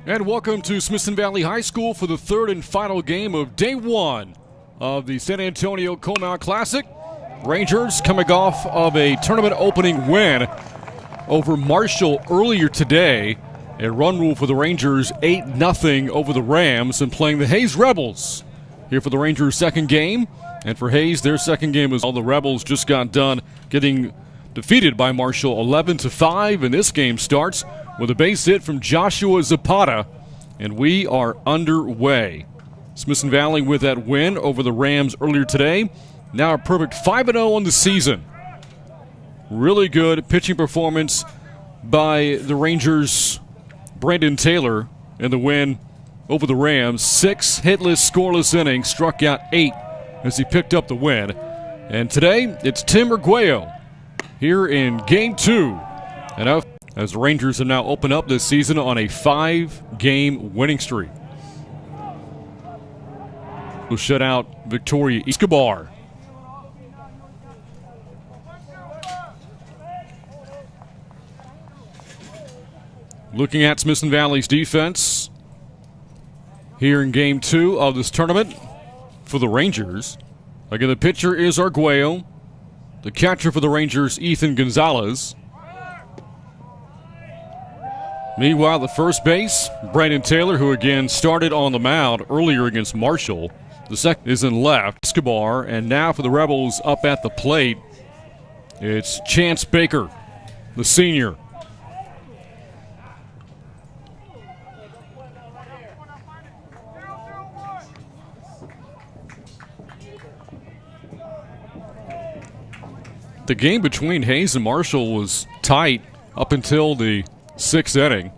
And welcome to Smithson Valley High School for the third and final game of day one of the San Antonio Comal Classic. Rangers coming off of a tournament opening win over Marshall earlier today. A run rule for the Rangers, 8-0 over the Rams, and playing the Hayes Rebels here for the Rangers' second game. And for Hayes, their second game was all the Rebels just got done getting defeated by Marshall 11-5, and this game starts with a base hit from Joshua Zapata, and we are underway. Smithson Valley with that win over the Rams earlier today. Now a perfect 5-0 on the season. Really good pitching performance by the Rangers' Brandon Taylor in the win over the Rams. 6 hitless, scoreless innings, struck out 8 as he picked up the win. And today, it's Tim Arguello here in Game 2. And as the Rangers have now opened up this season on a 5-game winning streak. Will shut out Victoria Escobar. Looking at Smithson Valley's defense here in Game 2 of this tournament for the Rangers. Again, the pitcher is Arguello. The catcher for the Rangers, Ethan Gonzalez. Meanwhile, the first base, Brandon Taylor, who again started on the mound earlier against Marshall. The second is in left, Escobar, and now for the Rebels up at the plate, it's Chance Baker, the senior. The game between Hayes and Marshall was tight up until the 6th inning.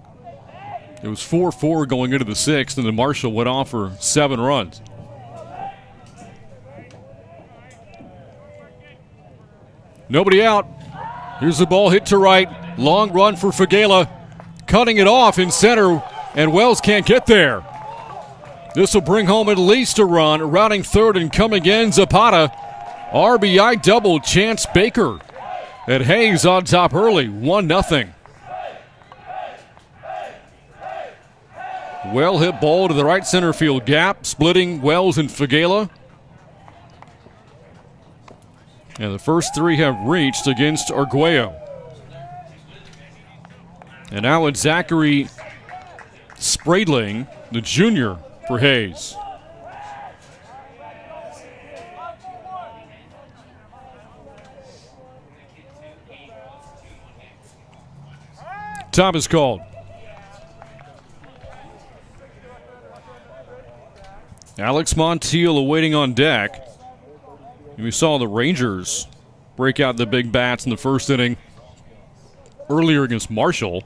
It was 4-4 going into the 6th, and then Marshall went off for 7 runs. Nobody out. Here's the ball hit to right. Long run for Fagala. Cutting it off in center, and Wells can't get there. This will bring home at least a run. Routing third and coming in, Zapata. RBI double, Chance Baker. And Hayes on top early, 1-0. Well hit ball to the right center field gap, splitting Wells and Fagala. And the first 3 have reached against Arguello. And now it's Zachary Spradling, the junior, for Hayes. Time is called. Alex Montiel awaiting on deck. And we saw the Rangers break out the big bats in the first inning earlier against Marshall.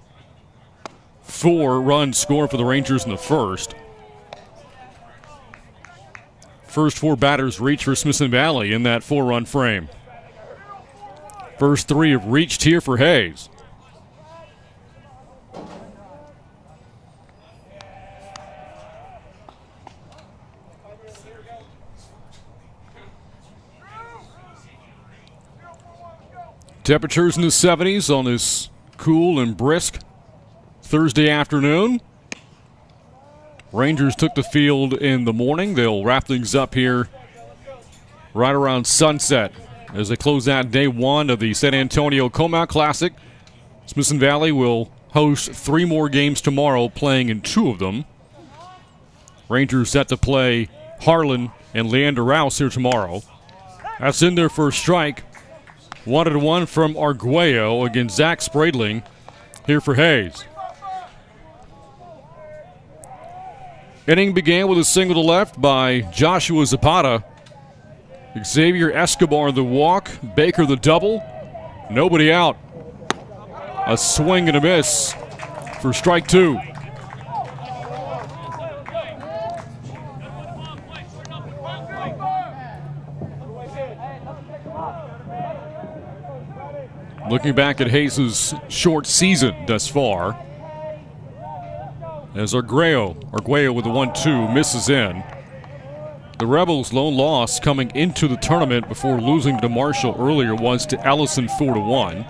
4 runs scored for the Rangers in the first. First 4 batters reached for Smithson Valley in that 4-run frame. First 3 have reached here for Hayes. Temperatures in the 70s on this cool and brisk Thursday afternoon. Rangers took the field in the morning. They'll wrap things up here right around sunset as they close out day 1 of the San Antonio Comal Classic. Smithson Valley will host 3 more games tomorrow, playing in 2 of them. Rangers set to play Harlan and Leander Rouse here tomorrow. That's in their first strike. 1-1 from Arguello against Zach Spradling here for Hayes. Inning began with a single to left by Joshua Zapata. Xavier Escobar the walk, Baker the double. Nobody out. A swing and a miss for strike 2. Looking back at Hayes' short season thus far, as Arguello with the 1-2 misses in. The Rebels' lone loss coming into the tournament before losing to Marshall earlier was to Ellison 4-1.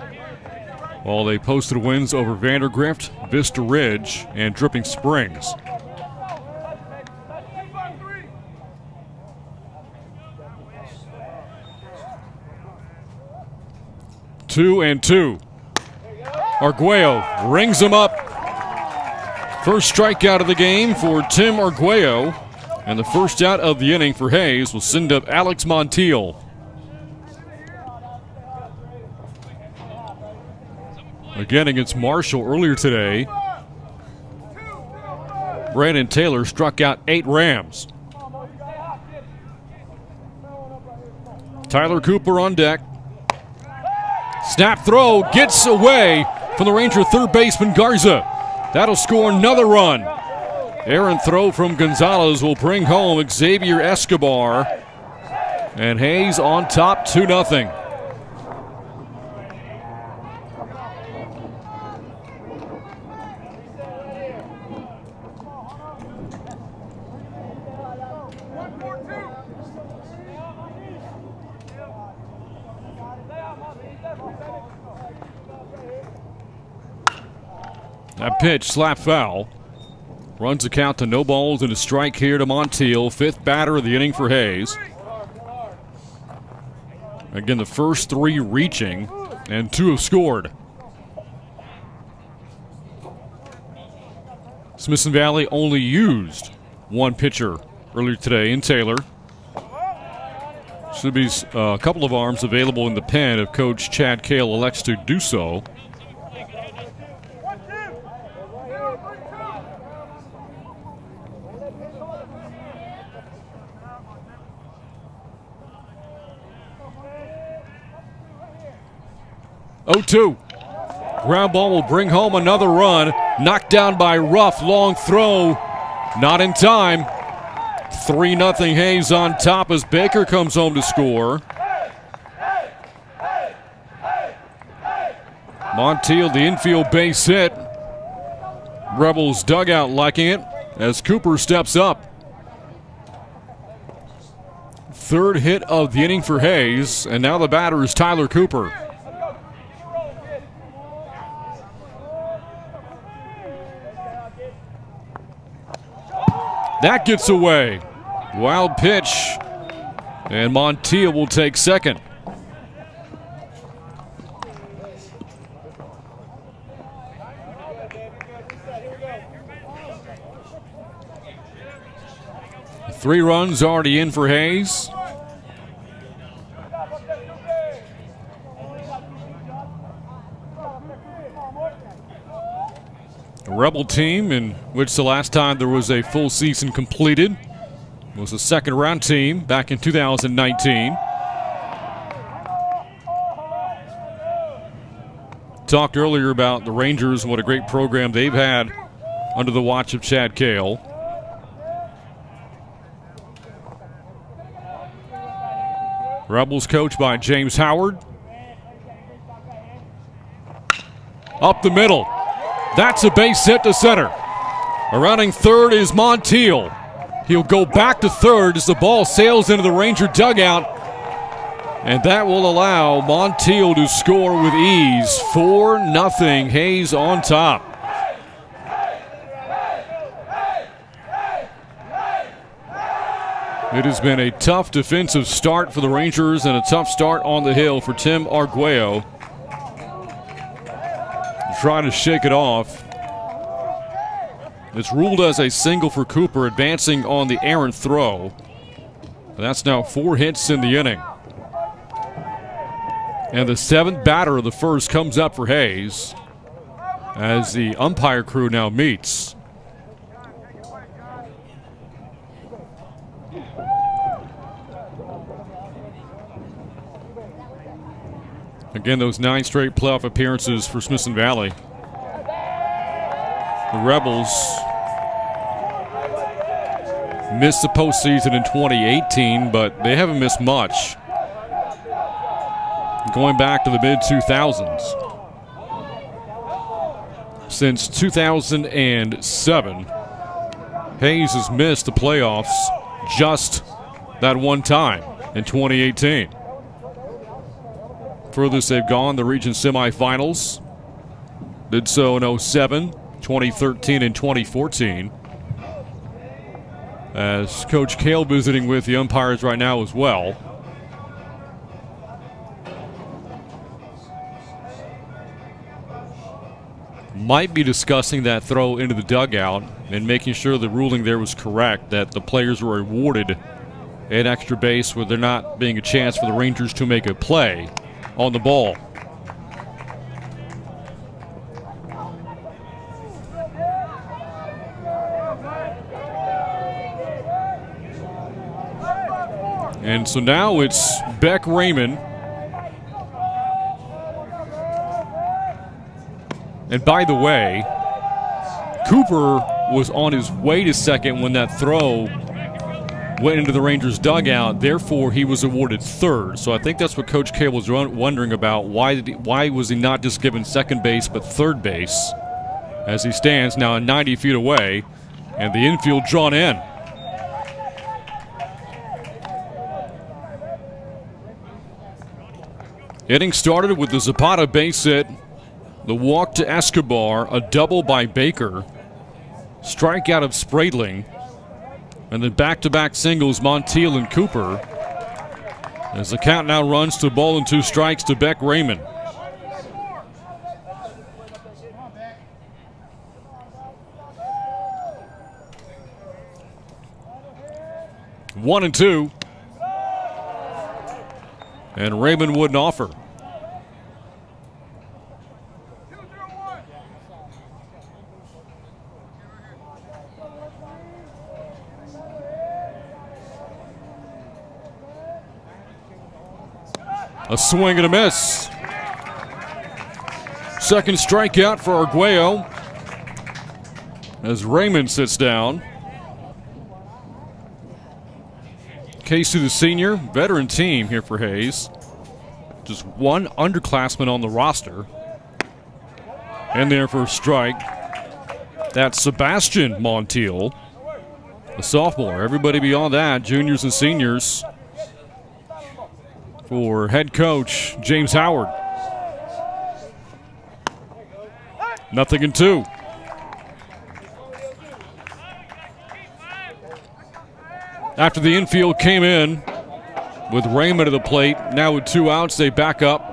while they posted wins over Vandergrift, Vista Ridge, and Dripping Springs. Two and two. Arguello rings him up. First strikeout of the game for Tim Arguello. And the first out of the inning for Hayes will send up Alex Montiel. Again against Marshall earlier today, Brandon Taylor struck out 8 Rams. Tyler Cooper on deck. Snap throw gets away from the Ranger third baseman Garza. That'll score another run. Errant throw from Gonzalez will bring home Xavier Escobar. And Hayes on top 2-0. That pitch, slap foul. Runs the count to no balls and a strike here to Montiel. 5th batter of the inning for Hayes. Again, the first 3 reaching, and 2 have scored. Smithson Valley only used 1 pitcher earlier today in Taylor. Should be a couple of arms available in the pen if Coach Chad Cale elects to do so. Oh-2. Ground ball will bring home another run. Knocked down by Ruff. Long throw. Not in time. 3-0 Hayes on top as Baker comes home to score. Montiel, the infield base hit. Rebels dugout liking it as Cooper steps up. 3rd hit of the inning for Hayes, and now the batter is Tyler Cooper. That gets away. Wild pitch. And Montiel will take second. Three runs already in for Hayes. A Rebel team in which the last time there was a full season completed was a second-round team back in 2019. Talked earlier about the Rangers and what a great program they've had under the watch of Chad Cale. Rebels coached by James Howard. Up the middle. That's a base hit to center. Rounding third is Montiel. He'll go back to third as the ball sails into the Ranger dugout. And that will allow Montiel to score with ease. 4-0 Hayes on top. It has been a tough defensive start for the Rangers and a tough start on the hill for Tim Arguello. Trying to shake it off. It's ruled as a single for Cooper, advancing on the errant throw. That's now 4 hits in the inning. And the 7th batter of the first comes up for Hayes as the umpire crew now meets. Again, those 9 straight playoff appearances for Smithson Valley. The Rebels missed the postseason in 2018, but they haven't missed much going back to the mid-2000s. Since 2007, Hayes has missed the playoffs just that one time in 2018. Furthest they've gone, the region semifinals Did so in 07, 2013, and 2014. As Coach Cale visiting with the umpires right now as well. Might be discussing that throw into the dugout and making sure the ruling there was correct, that the players were awarded an extra base with there not being a chance for the Rangers to make a play on the ball. And so now it's Beck Raymond. And by the way, Cooper was on his way to second when that throw went into the Rangers dugout. Therefore, he was awarded third. So I think that's what Coach Cale was wondering about. Why was he not just given second base but third base? As he stands now 90 feet away, and the infield drawn in. Inning started with the Zapata base hit, the walk to Escobar, a double by Baker, strikeout of Spradling, and then back-to-back singles Montiel and Cooper. As the count now runs to 1-2 strikes to Beck Raymond. One and two. And Raymond wouldn't offer. A swing and a miss. Second strikeout for Arguello as Raymond sits down. Casey, the senior, veteran team here for Hayes. Just one underclassman on the roster. In there for a strike. That's Sebastian Montiel, a sophomore. Everybody beyond that, juniors and seniors, for head coach James Howard. 0-2. After the infield came in with Raymond at the plate, now with 2 outs, they back up.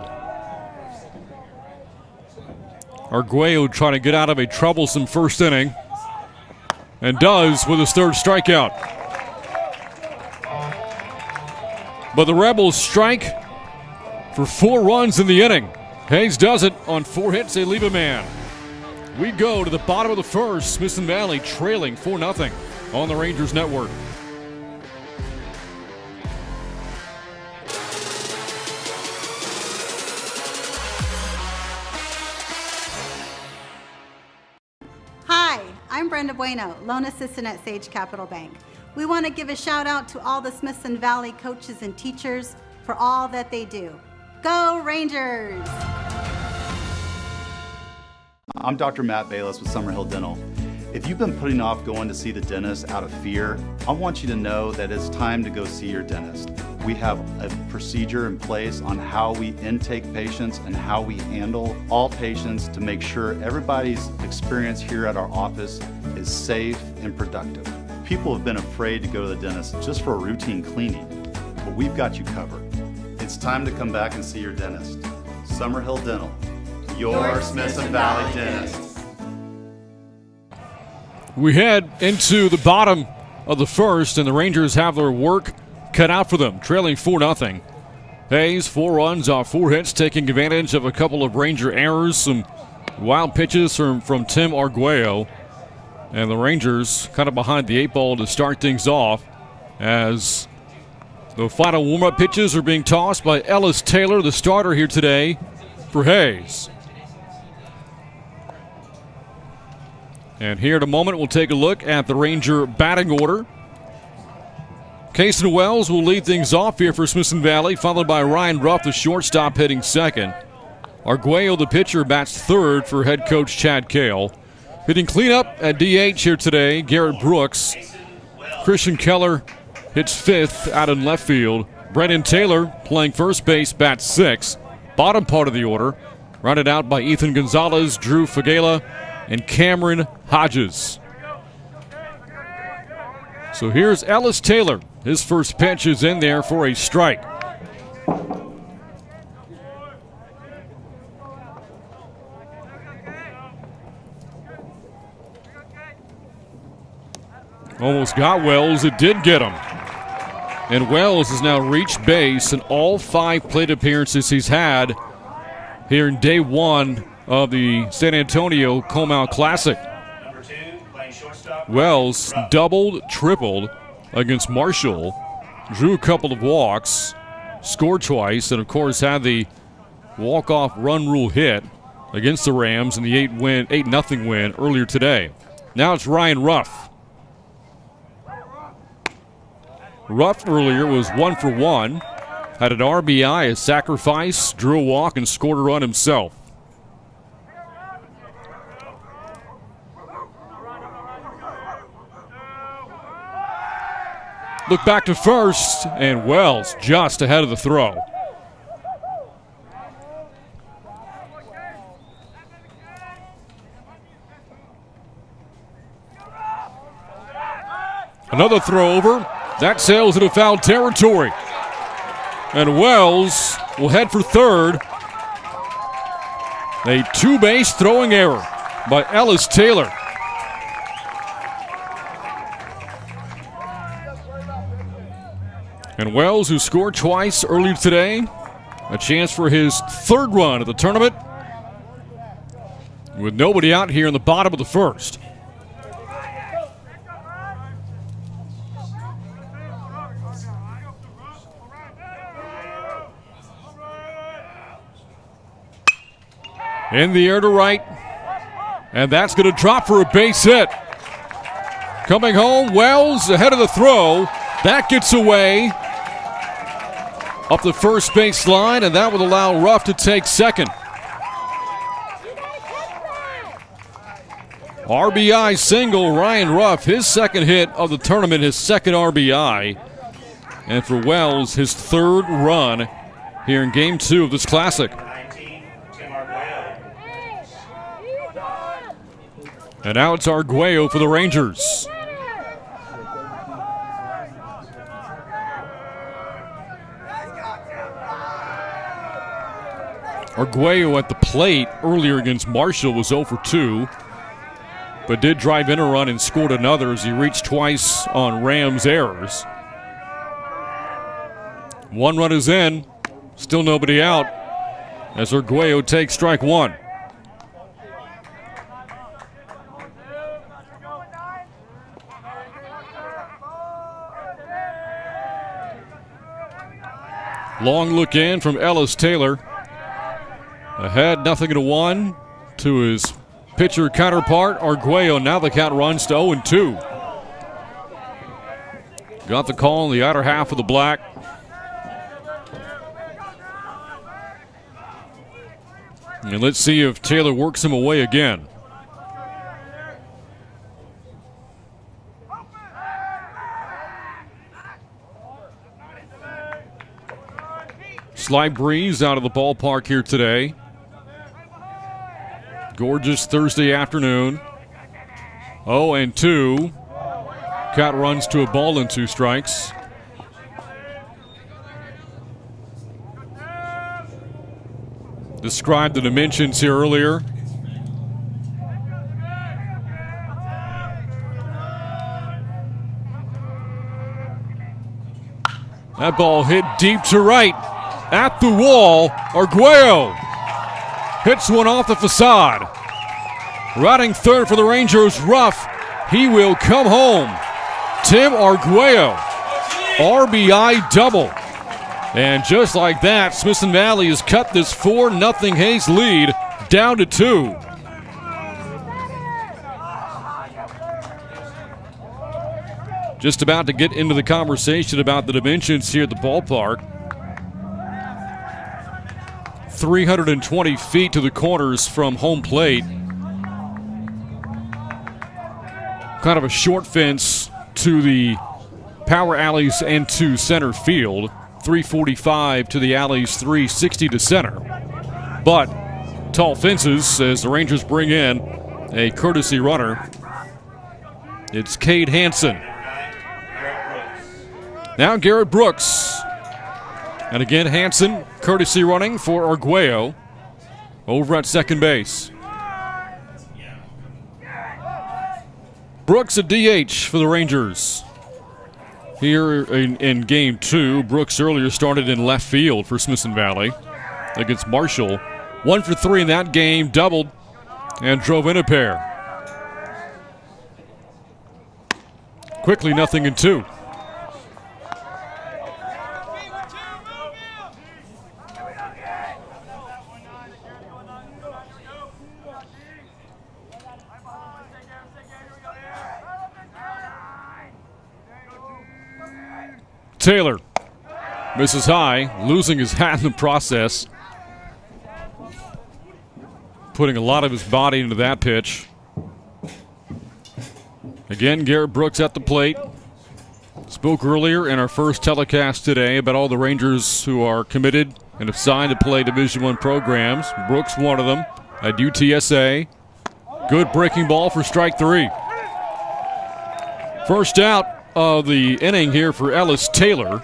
Arguello trying to get out of a troublesome first inning, and does with his third strikeout. But the Rebels strike for 4 runs in the inning. Hayes does it on 4 hits, they leave a man. We go to the bottom of the first, Smithson Valley trailing 4-0 on the Rangers Network. Hi, I'm Brenda Bueno, loan assistant at Sage Capital Bank. We want to give a shout out to all the Smithson Valley coaches and teachers for all that they do. Go Rangers! I'm Dr. Matt Bayless with Summerhill Dental. If you've been putting off going to see the dentist out of fear, I want you to know that it's time to go see your dentist. We have a procedure in place on how we intake patients and how we handle all patients to make sure everybody's experience here at our office is safe and productive. People have been afraid to go to the dentist just for a routine cleaning, but we've got you covered. It's time to come back and see your dentist. Summerhill Dental, your Smithson Valley dentist. We head into the bottom of the first, and the Rangers have their work cut out for them, trailing 4-0. Hayes, 4 runs off 4 hits, taking advantage of a couple of Ranger errors, some wild pitches from Tim Arguello. And the Rangers kind of behind the 8 ball to start things off as the final warm-up pitches are being tossed by Ellis Taylor, the starter here today for Hayes. And here in a moment, we'll take a look at the Ranger batting order. Kason Wells will lead things off here for Smithson Valley, followed by Ryan Ruff, the shortstop, hitting second. Arguello, the pitcher, bats third for head coach Chad Cale. Hitting cleanup at DH here today, Garrett Brooks. Christian Keller hits fifth out in left field. Brendan Taylor playing first base, bats sixth. Bottom part of the order, Rounded out by Ethan Gonzalez, Drew Fagala, and Cameron Hodges. So here's Ellis Taylor. His first pitch is in there for a strike. Almost got Wells. It did get him. And Wells has now reached base in all 5 plate appearances he's had here in day 1 of the San Antonio Comal Classic. Wells doubled, tripled against Marshall, drew a couple of walks, scored twice, and of course had the walk-off run rule hit against the Rams in the 8-0 win earlier today. Now it's Ryan Ruff. Ruff earlier was 1 for 1, had an RBI, a sacrifice, drew a walk, and scored a run himself. Look back to first, and Wells just ahead of the throw. Another throw over. That sails into foul territory. And Wells will head for third. A 2-base throwing error by Ellis Taylor. And Wells, who scored twice earlier today, a chance for his 3rd run of the tournament with nobody out here in the bottom of the 1st. In the air to right, and that's going to drop for a base hit. Coming home, Wells ahead of the throw. That gets away up the first base line, and that would allow Ruff to take second. RBI single, Ryan Ruff, his second hit of the tournament, his second RBI. And for Wells, his 3rd run here in Game 2 of this Classic. And now it's Arguello for the Rangers. Arguello at the plate earlier against Marshall was 0 for 2, but did drive in a run and scored another as he reached twice on Rams errors. 1 run is in, still nobody out as Arguello takes strike 1. Long look in from Ellis Taylor. Ahead, 0-1 to his pitcher counterpart, Arguello. Now the count runs to 0-2. Got the call in the outer half of the black. And let's see if Taylor works him away again. Slight breeze out of the ballpark here today. Gorgeous Thursday afternoon. 0-2. Count runs to a ball and 2 strikes. Described the dimensions here earlier. That ball hit deep to right. At the wall, Arguello hits one off the facade. Riding third for the Rangers, Ruff. He will come home. Tim Arguello, RBI double. And just like that, Smithson Valley has cut this 4-0 Hayes lead down to 2. Just about to get into the conversation about the dimensions here at the ballpark. 320 feet to the corners from home plate. Kind of a short fence to the power alleys and to center field. 345 to the alleys, 360 to center. But tall fences as the Rangers bring in a courtesy runner. It's Cade Hansen. Now Garrett Brooks. And again, Hansen, courtesy running for Arguello over at second base. Brooks at DH for the Rangers. Here in game 2, Brooks earlier started in left field for Smithson Valley against Marshall. 1 for 3 in that game, doubled, and drove in a pair. Quickly, 0-2. Taylor misses high, losing his hat in the process. Putting a lot of his body into that pitch. Again, Garrett Brooks at the plate. Spoke earlier in our first telecast today about all the Rangers who are committed and have signed to play Division I programs. Brooks, one of them, at UTSA. Good breaking ball for strike 3. First out of the inning here for Ellis Taylor.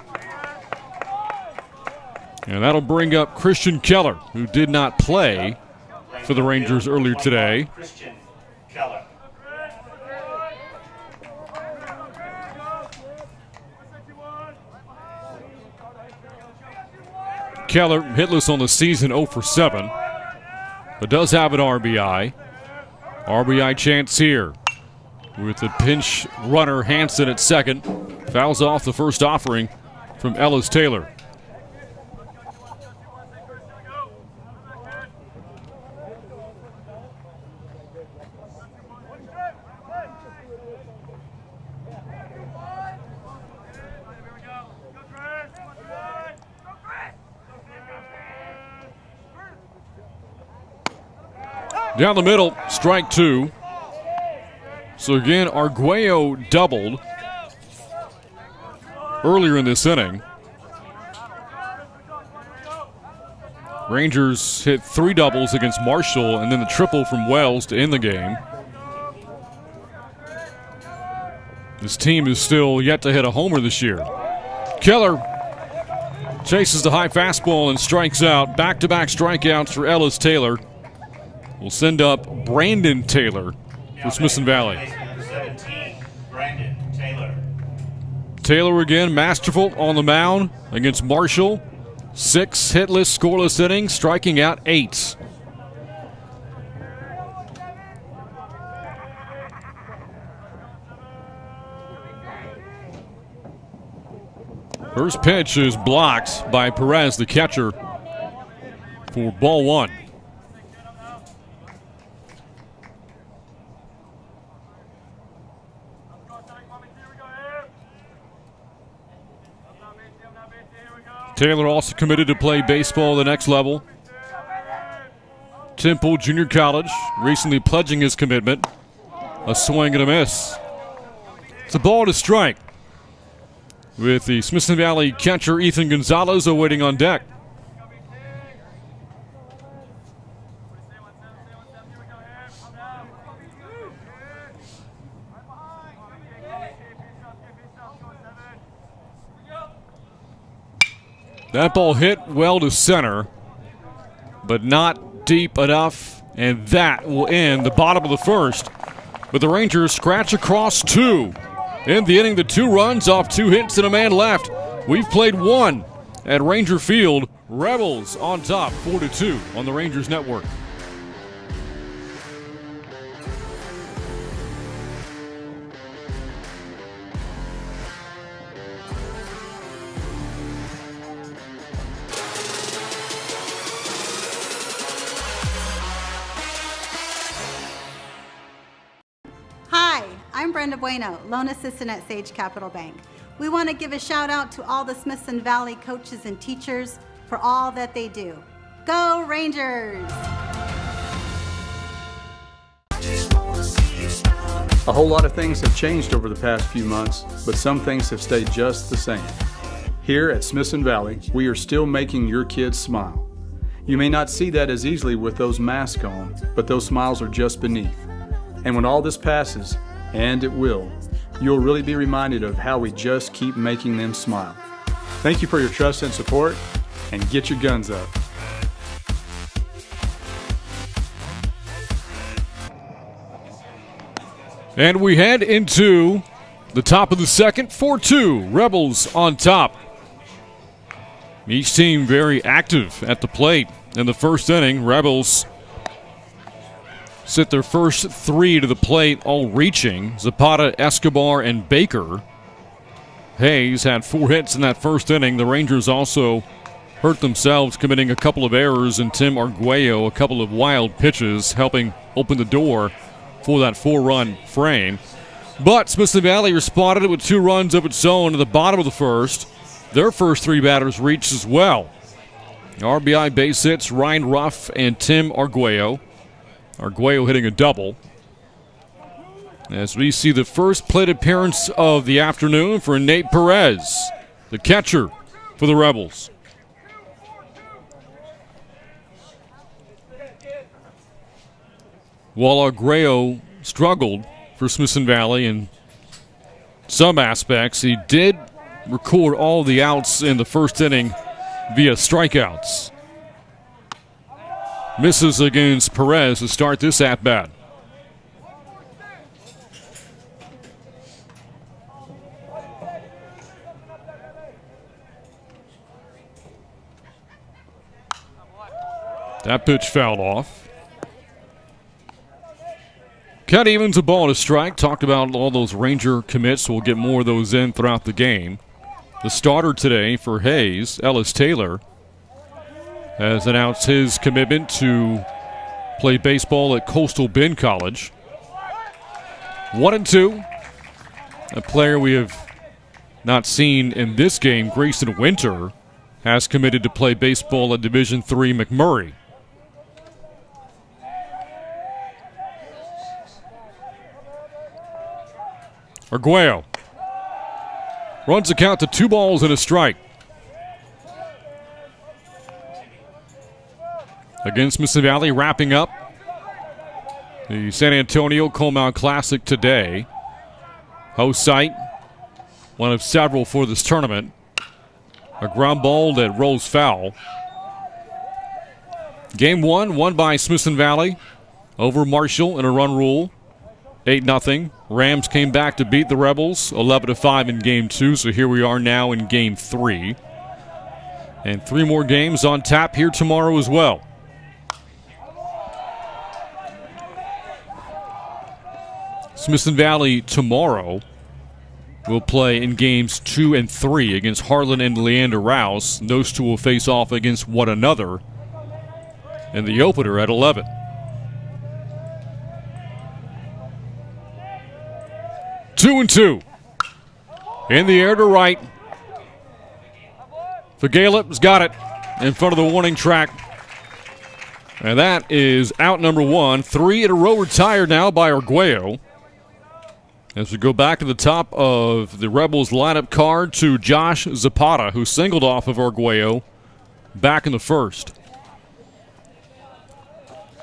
And that'll bring up Christian Keller, who did not play for the Rangers earlier today. Keller hitless on the season, 0 for 7, but does have an RBI. RBI chance here with the pinch runner Hansen at second. Fouls off the first offering from Ellis Taylor. Down the middle, strike 2. So again, Arguello doubled earlier in this inning. Rangers hit 3 doubles against Marshall and then the triple from Wells to end the game. This team is still yet to hit a homer this year. Keller chases the high fastball and strikes out. Back-to-back strikeouts for Ellis Taylor. Will send up Brandon Taylor for Smithson Valley. 17, Brandon Taylor. Taylor again, masterful on the mound against Marshall. 6 hitless, scoreless innings, striking out 8. First pitch is blocked by Perez, the catcher, for ball 1. Taylor also committed to play baseball at the next level. Temple Junior College, recently pledging his commitment. A swing and a miss. It's a ball to strike, with the Smithson Valley catcher Ethan Gonzalez awaiting on deck. That ball hit well to center, but not deep enough, and that will end the bottom of the first. But the Rangers scratch across 2. In the inning, the 2 runs off 2 hits and a man left. We've played 1 at Ranger Field. Rebels on top, 4-2 on the Rangers Network. Hi, I'm Brenda Bueno, loan assistant at Sage Capital Bank. We want to give a shout out to all the Smithson Valley coaches and teachers for all that they do. Go Rangers! A whole lot of things have changed over the past few months, but some things have stayed just the same. Here at Smithson Valley, we are still making your kids smile. You may not see that as easily with those masks on, but those smiles are just beneath. And when all this passes, and it will, you'll really be reminded of how we just keep making them smile. Thank you for your trust and support, and get your guns up. And we head into the top of the second, 4-2, Rebels on top. Each team very active at the plate. In the first inning, Rebels sit their first three to the plate, all reaching. Zapata, Escobar, and Baker. Hayes had 4 hits in that first inning. The Rangers also hurt themselves, committing a couple of errors, and Tim Arguello a couple of wild pitches, helping open the door for that 4-run frame. But Smithson Valley responded with 2 runs of its own at the bottom of the first. Their first 3 batters reached as well. RBI base hits, Ryan Ruff and Tim Arguello. Arguello hitting a double. As we see the first plate appearance of the afternoon for Nate Perez, the catcher for the Rebels. While Arguello struggled for Smithson Valley in some aspects, he did record all the outs in the first inning via strikeouts. Misses against Perez to start this at-bat. That pitch fouled off. Cut Evans a ball and a strike. Talked about all those Ranger commits. We'll get more of those in throughout the game. The starter today for Hayes, Ellis Taylor, has announced his commitment to play baseball at Coastal Bend College. 1-2. A player we have not seen in this game, Grayson Winter, has committed to play baseball at Division III McMurray. Arguello runs the count to 2 balls and a strike. Against Smithson Valley, wrapping up the San Antonio Comal Classic today. Host site, one of several for this tournament. A ground ball that rolls foul. Game 1 won by Smithson Valley over Marshall in a run rule. 8-0. Rams came back to beat the Rebels 11-5 in Game 2, so here we are now in Game 3. And 3 more games on tap here tomorrow as well. Smithson Valley tomorrow will play in Games 2 and 3 against Harlan and Leander Rouse. Those two will face off against one another in the opener at 11. Two and 2. In the air to right. Galup's got it in front of the warning track. And that is out number 1. 3 in a row retired now by Arguello. As we go back to the top of the Rebels lineup card to Josh Zapata, who singled off of Arguello back in the first.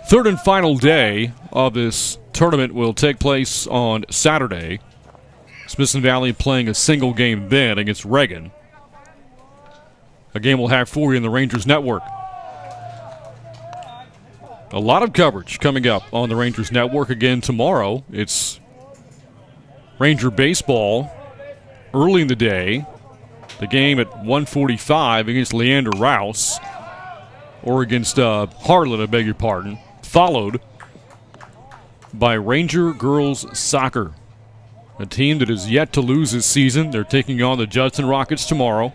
Third and final day of this tournament will take place on Saturday. Smithson Valley playing a single game then against Reagan. A game we'll have for you in the Rangers Network. A lot of coverage coming up on the Rangers Network again tomorrow. It's Ranger baseball early in the day. The game at 1:45 against Leander Rouse, or against Harlan, I beg your pardon, followed by Ranger girls soccer. A team that is yet to lose this season. They're taking on the Judson Rockets tomorrow.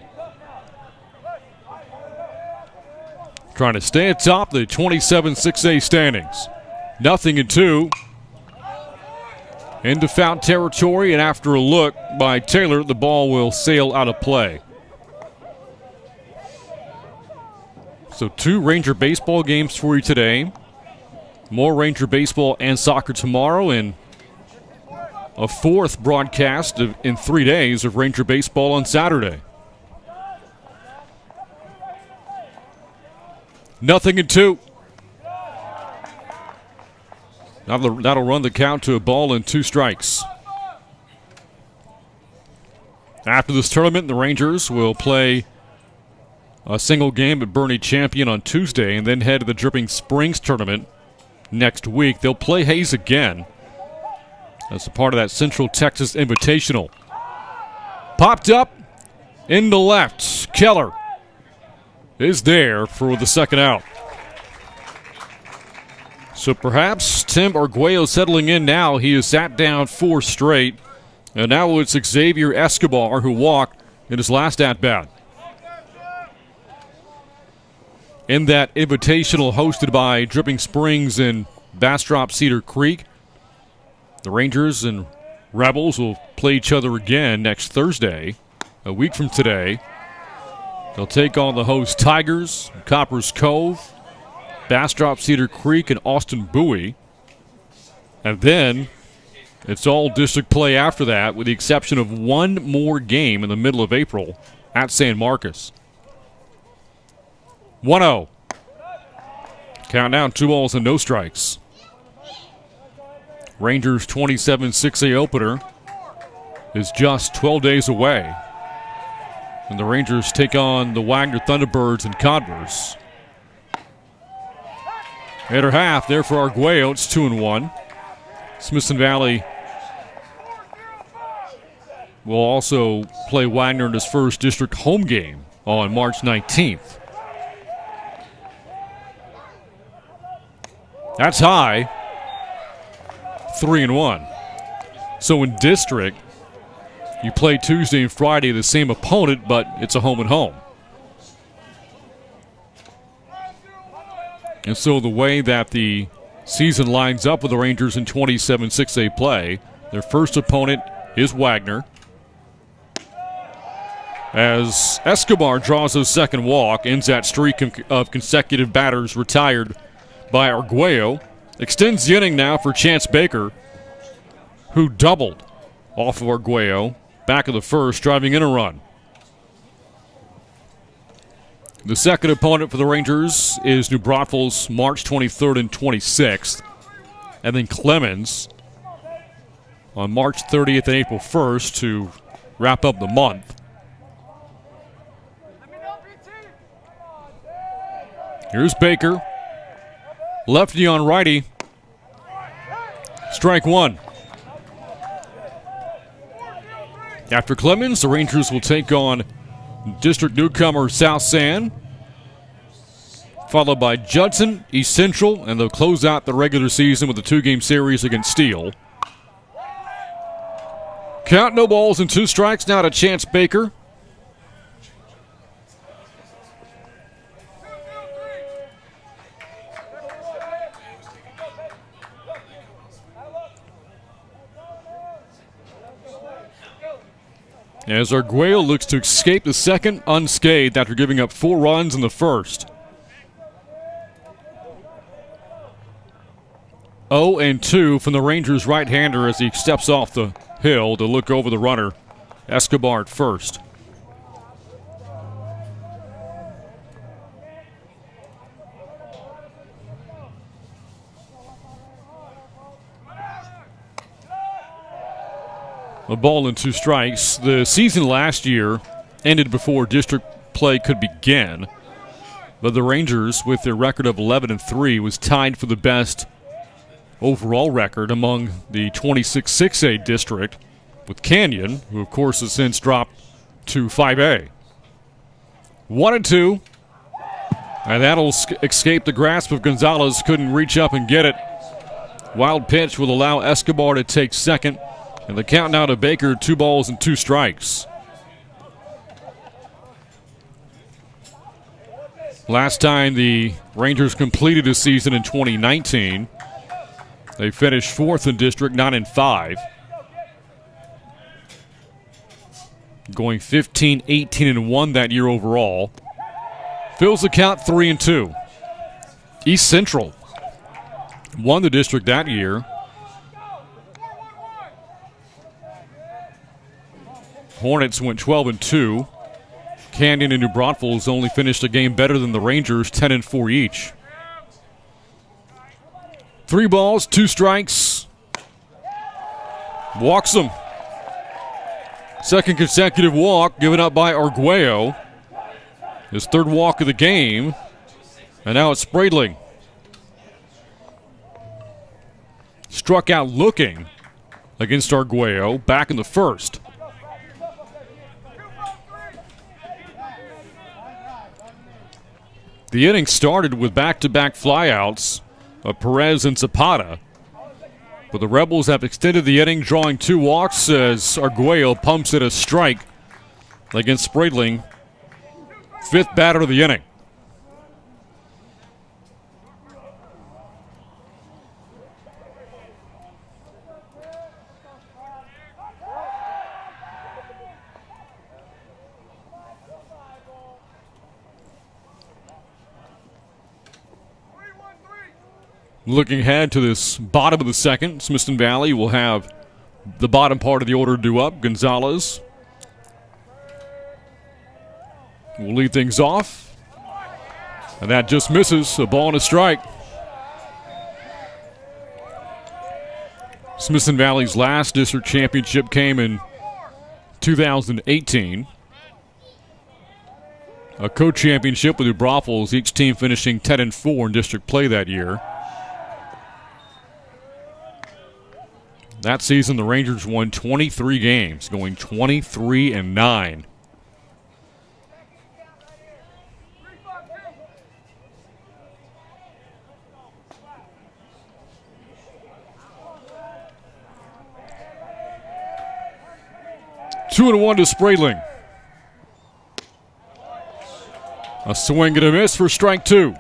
Trying to stay atop the 27 6A standings. 0-2. Into foul territory, and after a look by Taylor, the ball will sail out of play. So 2 Ranger baseball games for you today. More Ranger baseball and soccer tomorrow, and a 4th broadcast in 3 days of Ranger baseball on Saturday. 0-2. That'll run the count to a ball and 2 strikes. After this tournament, the Rangers will play a single game at Bernie Champion on Tuesday and then head to the Dripping Springs tournament next week. They'll play Hayes again as a part of that Central Texas Invitational. Popped up into left. Keller is there for the second out. So perhaps Tim Arguello settling in now. He has sat down 4 straight. And now it's Xavier Escobar who walked in his last at-bat. In that invitational hosted by Dripping Springs and Bastrop Cedar Creek, the Rangers and Rebels will play each other again next Thursday, a week from today. They'll take on the host Tigers, Coppers Cove, Bastrop Cedar Creek, and Austin Bowie. And then it's all district play after that, with the exception of one more game in the middle of April at San Marcos. 1-0. Countdown, 2 balls and no strikes. Rangers 27-6A opener is just 12 days away. And the Rangers take on the Wagner Thunderbirds and Converse. Hitter half there for Arguello. It's 2-1. Smithson Valley will also play Wagner in his first district home game on March 19th. That's high. 3-1. So in district, you play Tuesday and Friday the same opponent, but it's a home and home. And so the way that the season lines up with the Rangers in 27-6A play, their first opponent is Wagner. As Escobar draws his second walk, ends that streak of consecutive batters retired by Arguello. Extends the inning now for Chance Baker, who doubled off of Arguello, back of the first, driving in a run. The second opponent for the Rangers is New Braunfels, March 23rd and 26th. And then Clemens on March 30th and April 1st to wrap up the month. Here's Baker. Lefty on righty. Strike 1. After Clemens, the Rangers will take on district newcomer South San, followed by Judson, East Central, and they'll close out the regular season with a 2-game series against Steele. Count, no balls and 2 strikes now to Chance Baker. As Arguello looks to escape the second unscathed after giving up 4 runs in the first. 0-2 from the Rangers' right-hander as he steps off the hill to look over the runner. Escobar at first. A ball and 2 strikes. The season last year ended before district play could begin, but the Rangers, with their record of 11-3, was tied for the best overall record among the 26-6A district with Canyon, who of course has since dropped to 5A. 1-2, and that'll escape the grasp of Gonzalez. Couldn't reach up and get it. Wild pitch will allow Escobar to take second. And the count now to Baker, 2 balls and 2 strikes. Last time the Rangers completed a season in 2019, they finished 4th in district, 9-5. Going 15-18-1 that year overall. Fills the count 3-2. East Central won the district that year. Hornets went 12-2. Canyon and New Braunfels only finished a game better than the Rangers, 10-4 each. 3 balls, 2 strikes. Walks them. Second consecutive walk given up by Arguello. His 3rd walk of the game. And now it's Spradling. Struck out looking against Arguello back in the 1st. The inning started with back-to-back flyouts of Perez and Zapata. But the Rebels have extended the inning, drawing 2 walks as Arguello pumps it a strike against Spradling. 5th batter of the inning. Looking ahead to this bottom of the 2nd, Smithson Valley will have the bottom part of the order due up. Gonzalez will lead things off. And that just misses. A ball and a strike. Smithson Valley's last district championship came in 2018. A co-championship with New Braunfels, each team finishing 10-4 in district play that year. That season, the Rangers won 23 games, going 23-9. Two and 1 to Spradling. A swing and a miss for strike 2.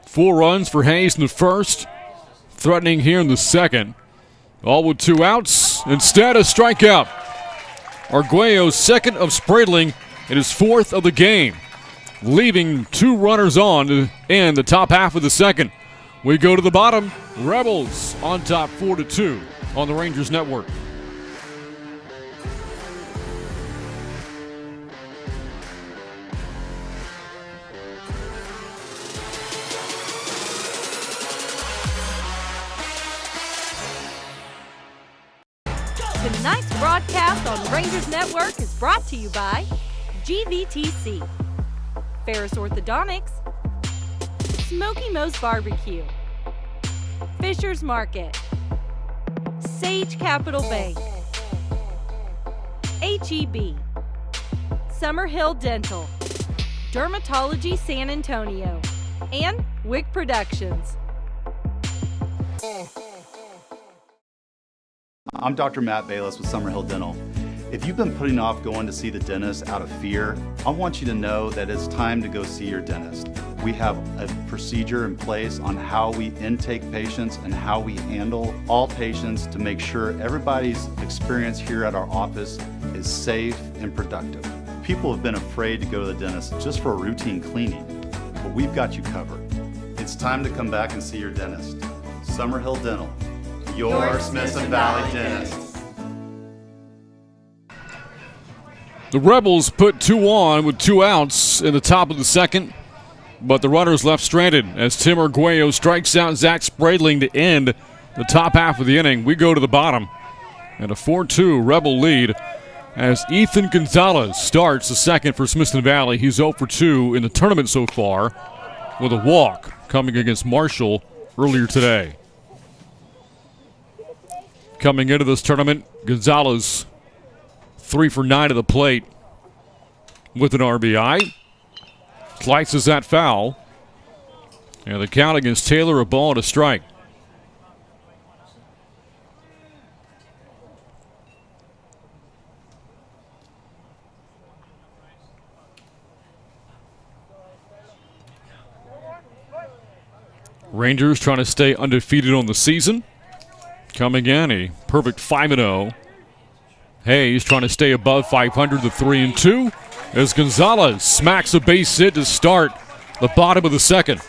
Four runs for Hayes in the 1st, threatening here in the 2nd. All with 2 outs. Instead, a strikeout. Arguello's 2nd of Spradling and his 4th of the game, leaving 2 runners on to end the top half of the 2nd. We go to the bottom. Rebels on top 4-2 on the Rangers Network. Tonight's broadcast on Rangers Network is brought to you by GVTC, Ferris Orthodontics, Smoky Moe's Barbecue, Fisher's Market, Sage Capital Bank, HEB, Summerhill Dental, Dermatology San Antonio, and Wick Productions. I'm Dr. Matt Bayless with Summerhill Dental. If you've been putting off going to see the dentist out of fear, I want you to know that it's time to go see your dentist. We have a procedure in place on how we intake patients and how we handle all patients to make sure everybody's experience here at our office is safe and productive. People have been afraid to go to the dentist just for a routine cleaning, but we've got you covered. It's time to come back and see your dentist. Summerhill Dental, your Smithson Valley dentist. The Rebels put 2 on with 2 outs in the top of the 2nd, but the runners left stranded as Tim Arguello strikes out Zach Spradling to end the top half of the inning. We go to the bottom, and a 4-2 Rebel lead as Ethan Gonzalez starts the 2nd for Smithson Valley. He's 0 for 2 in the tournament so far with a walk coming against Marshall earlier today. Coming into this tournament, Gonzalez 3 for 9 at the plate with an RBI. Slices that foul. And the count against Taylor, a ball and a strike. Rangers trying to stay undefeated on the season. Coming in a perfect 5-0. Hayes trying to stay above 500, the 3-2. as Gonzalez smacks a base hit to start the bottom of the second.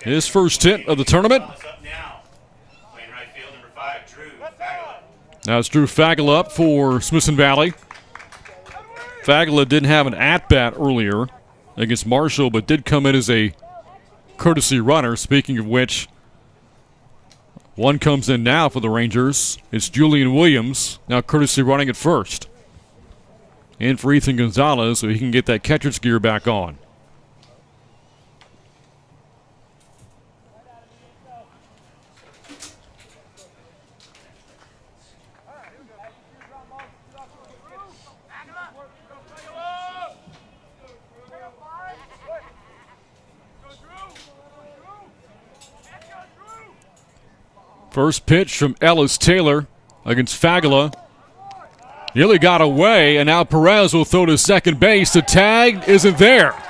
His first hit of the tournament. Now it's Drew Fagala up for Smithson Valley. Fagala didn't have an at-bat earlier against Marshall, but did come in as a courtesy runner. Speaking of which, one comes in now for the Rangers. It's Julian Williams, now courtesy running at first. In for Ethan Gonzalez so he can get that catcher's gear back on. First pitch from Ellis Taylor against Fagala. Nearly got away, and now Perez will throw to second base. The tag isn't there.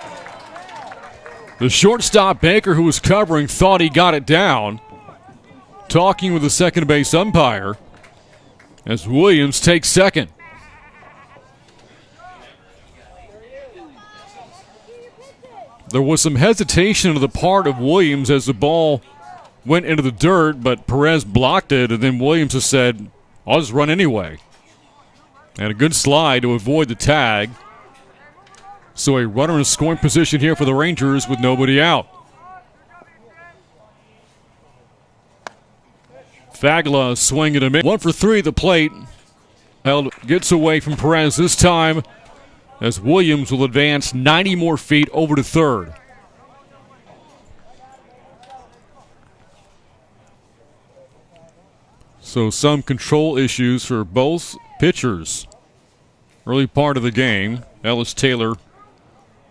The shortstop, Baker, who was covering, thought he got it down. Talking with the second base umpire as Williams takes second. There was some hesitation on the part of Williams as the ball went into the dirt, but Perez blocked it, and then Williams has said, I'll just run anyway. And a good slide to avoid the tag. So a runner in scoring position here for the Rangers with nobody out. Fagala swinging him in. 1 for 3 at the plate. Held gets away from Perez this time as Williams will advance 90 more feet over to third. So some control issues for both pitchers. Early part of the game, Ellis Taylor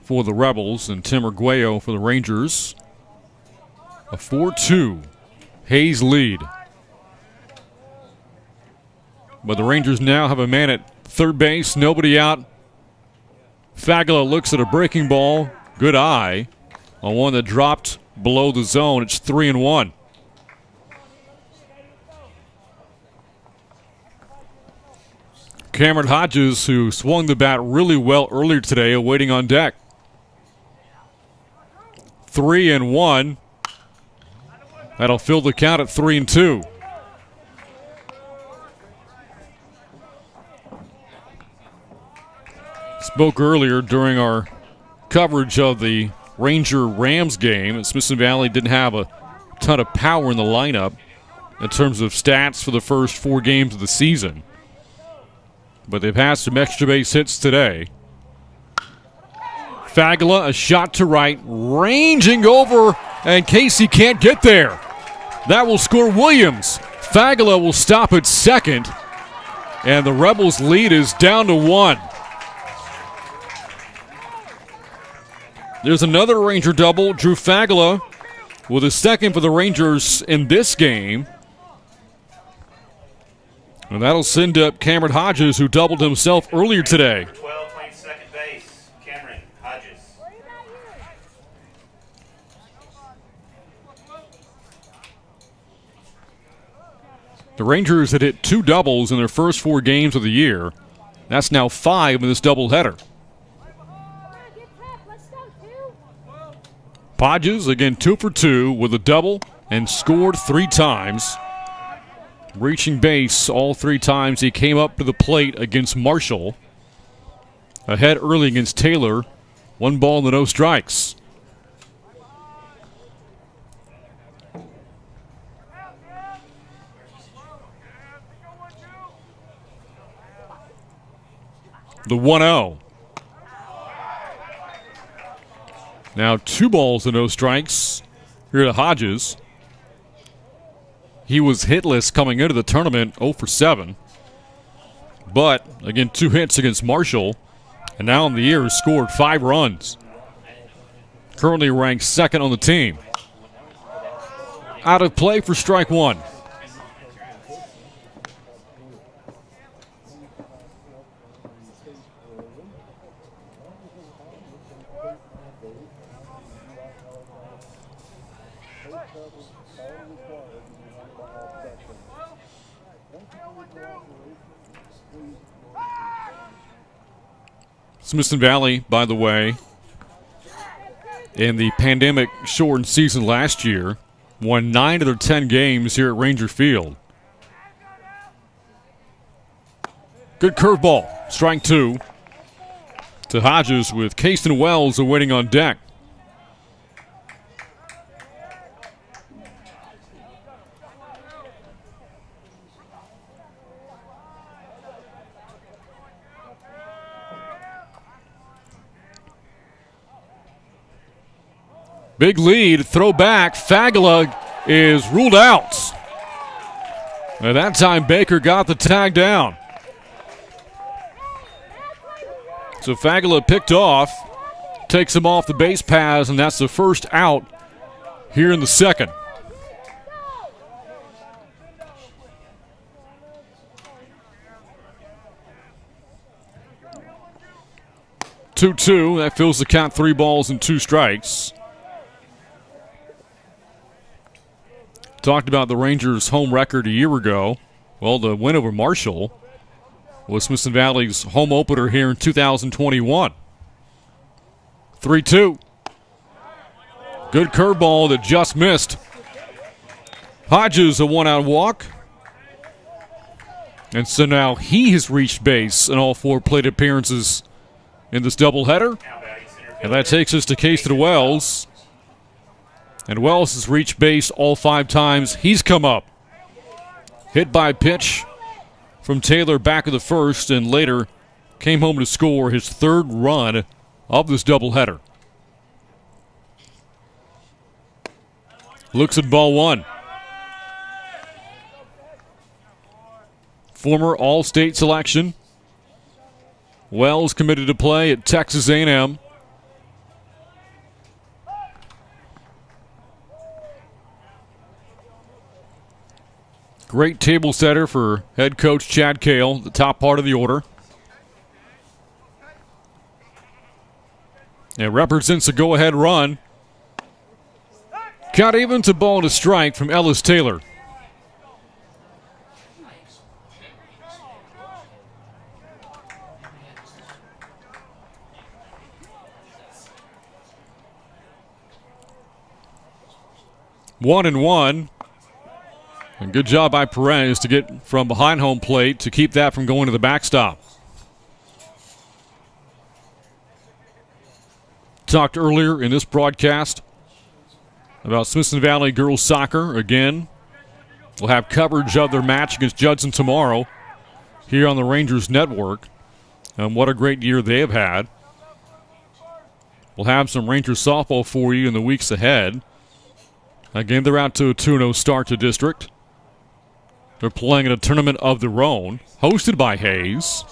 for the Rebels and Tim Arguello for the Rangers. A 4-2 Hayes lead. But the Rangers now have a man at third base, nobody out. Fagala looks at a breaking ball, good eye, on one that dropped below the zone. It's 3-1. Cameron Hodges, who swung the bat really well earlier today, awaiting on deck. 3-1. That'll fill the count at 3-2. Spoke earlier during our coverage of the Ranger-Rams game. And Smithson Valley didn't have a ton of power in the lineup in terms of stats for the first 4 games of the season. But they've had some extra base hits today. Fagala, a shot to right, ranging over, and Casey can't get there. That will score Williams. Fagala will stop at second, and the Rebels' lead is down to 1. There's another Ranger double. Drew Fagala with a second for the Rangers in this game. And that'll send up Cameron Hodges, who doubled himself earlier today. 12 playing second base, Cameron Hodges. The Rangers had hit 2 doubles in their first 4 games of the year. That's now 5 in this doubleheader. Hodges, again, 2 for 2 with a double and scored 3 times. Reaching base all 3 times he came up to the plate against Marshall. Ahead early against Taylor. 1 ball and no strikes. The 1-0. Now 2 balls and no strikes here to Hodges. He was hitless coming into the tournament, 0 for 7. But, again, 2 hits against Marshall. And now in the year has scored 5 runs. Currently ranked 2nd on the team. Out of play for strike 1. Smithson Valley, by the way, in the pandemic-shortened season last year, won 9 of their 10 games here at Ranger Field. Good curveball. Strike 2 to Hodges with Caston Wells awaiting on deck. Big lead, throw back. Fagala is ruled out. At that time, Baker got the tag down. So Fagala picked off, takes him off the base paths, and that's the first out here in the second. Two-two. That fills the count, 3 balls and 2 strikes. Talked about the Rangers' home record a year ago. Well, the win over Marshall was Smithson Valley's home opener here in 2021. 3-2. Good curveball that just missed. Hodges a 1-out walk. And so now he has reached base in all 4 plate appearances in this doubleheader. And that takes us to Caston Wells. And Wells has reached base all 5 times he's come up. Hit by pitch from Taylor back of the first, and later came home to score his 3rd run of this doubleheader. Looks at ball 1. Former All-State selection. Wells committed to play at Texas A&M. Great table setter for head coach Chad Cale, the top part of the order. It represents a go-ahead run. Got even to ball and a strike from Ellis Taylor. One and one. And good job by Perez to get from behind home plate to keep that from going to the backstop. Talked earlier in this broadcast about Smithson Valley girls soccer. Again, we'll have coverage of their match against Judson tomorrow here on the Rangers Network. And what a great year they have had. We'll have some Rangers softball for you in the weeks ahead. Again, they're out to a 2-0 start to district. They're playing in a tournament of their own, hosted by Hayes.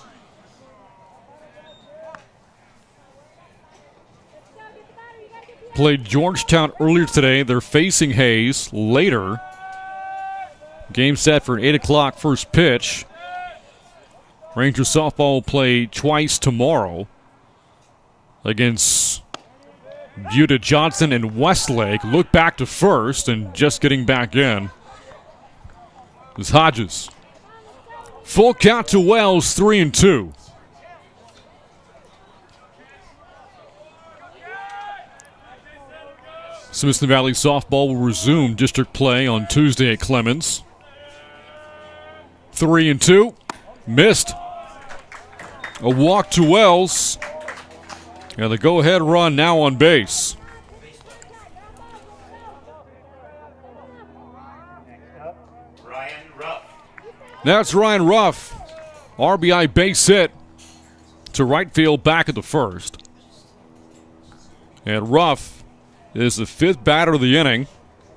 Played Georgetown earlier today. They're facing Hayes later. Game set for an 8 o'clock first pitch. Rangers softball will play twice tomorrow against Buda, Johnson, and Westlake. Look back to first, and just getting back in is Hodges. Full count to Wells, 3-2. Smithson Valley softball will resume district play on Tuesday at Clemens. 3-2. Missed. A walk to Wells. And the go-ahead run now on base. That's Ryan Ruff. RBI base hit to right field back at the first. And Ruff is the 5th batter of the inning.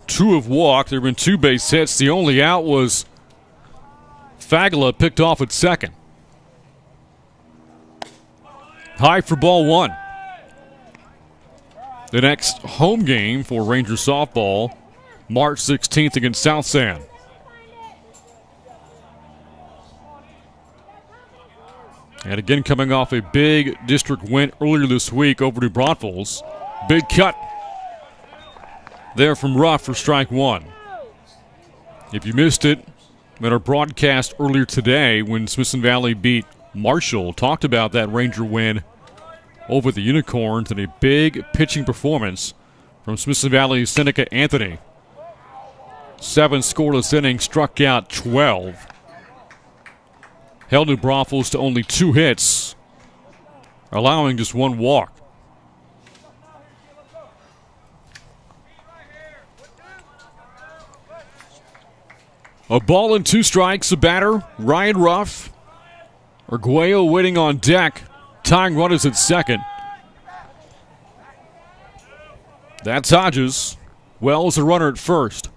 2 have walked. There have been 2 base hits. The only out was Fagala, picked off at second. High for ball 1. The next home game for Ranger softball, March 16th against South San. And again, coming off a big district win earlier this week over New Braunfels. Big cut there from Ruff for strike 1. If you missed it in our broadcast earlier today when Smithson Valley beat Marshall, talked about that Ranger win over the Unicorns in a big pitching performance from Smithson Valley's Seneca Anthony. 7 scoreless innings, struck out 12. Held New Braunfels to only 2 hits, allowing just 1 walk. A ball and 2 strikes, a batter, Ryan Ruff. Arguello waiting on deck. Tying runners at second. That's Hodges. Wells a runner at first.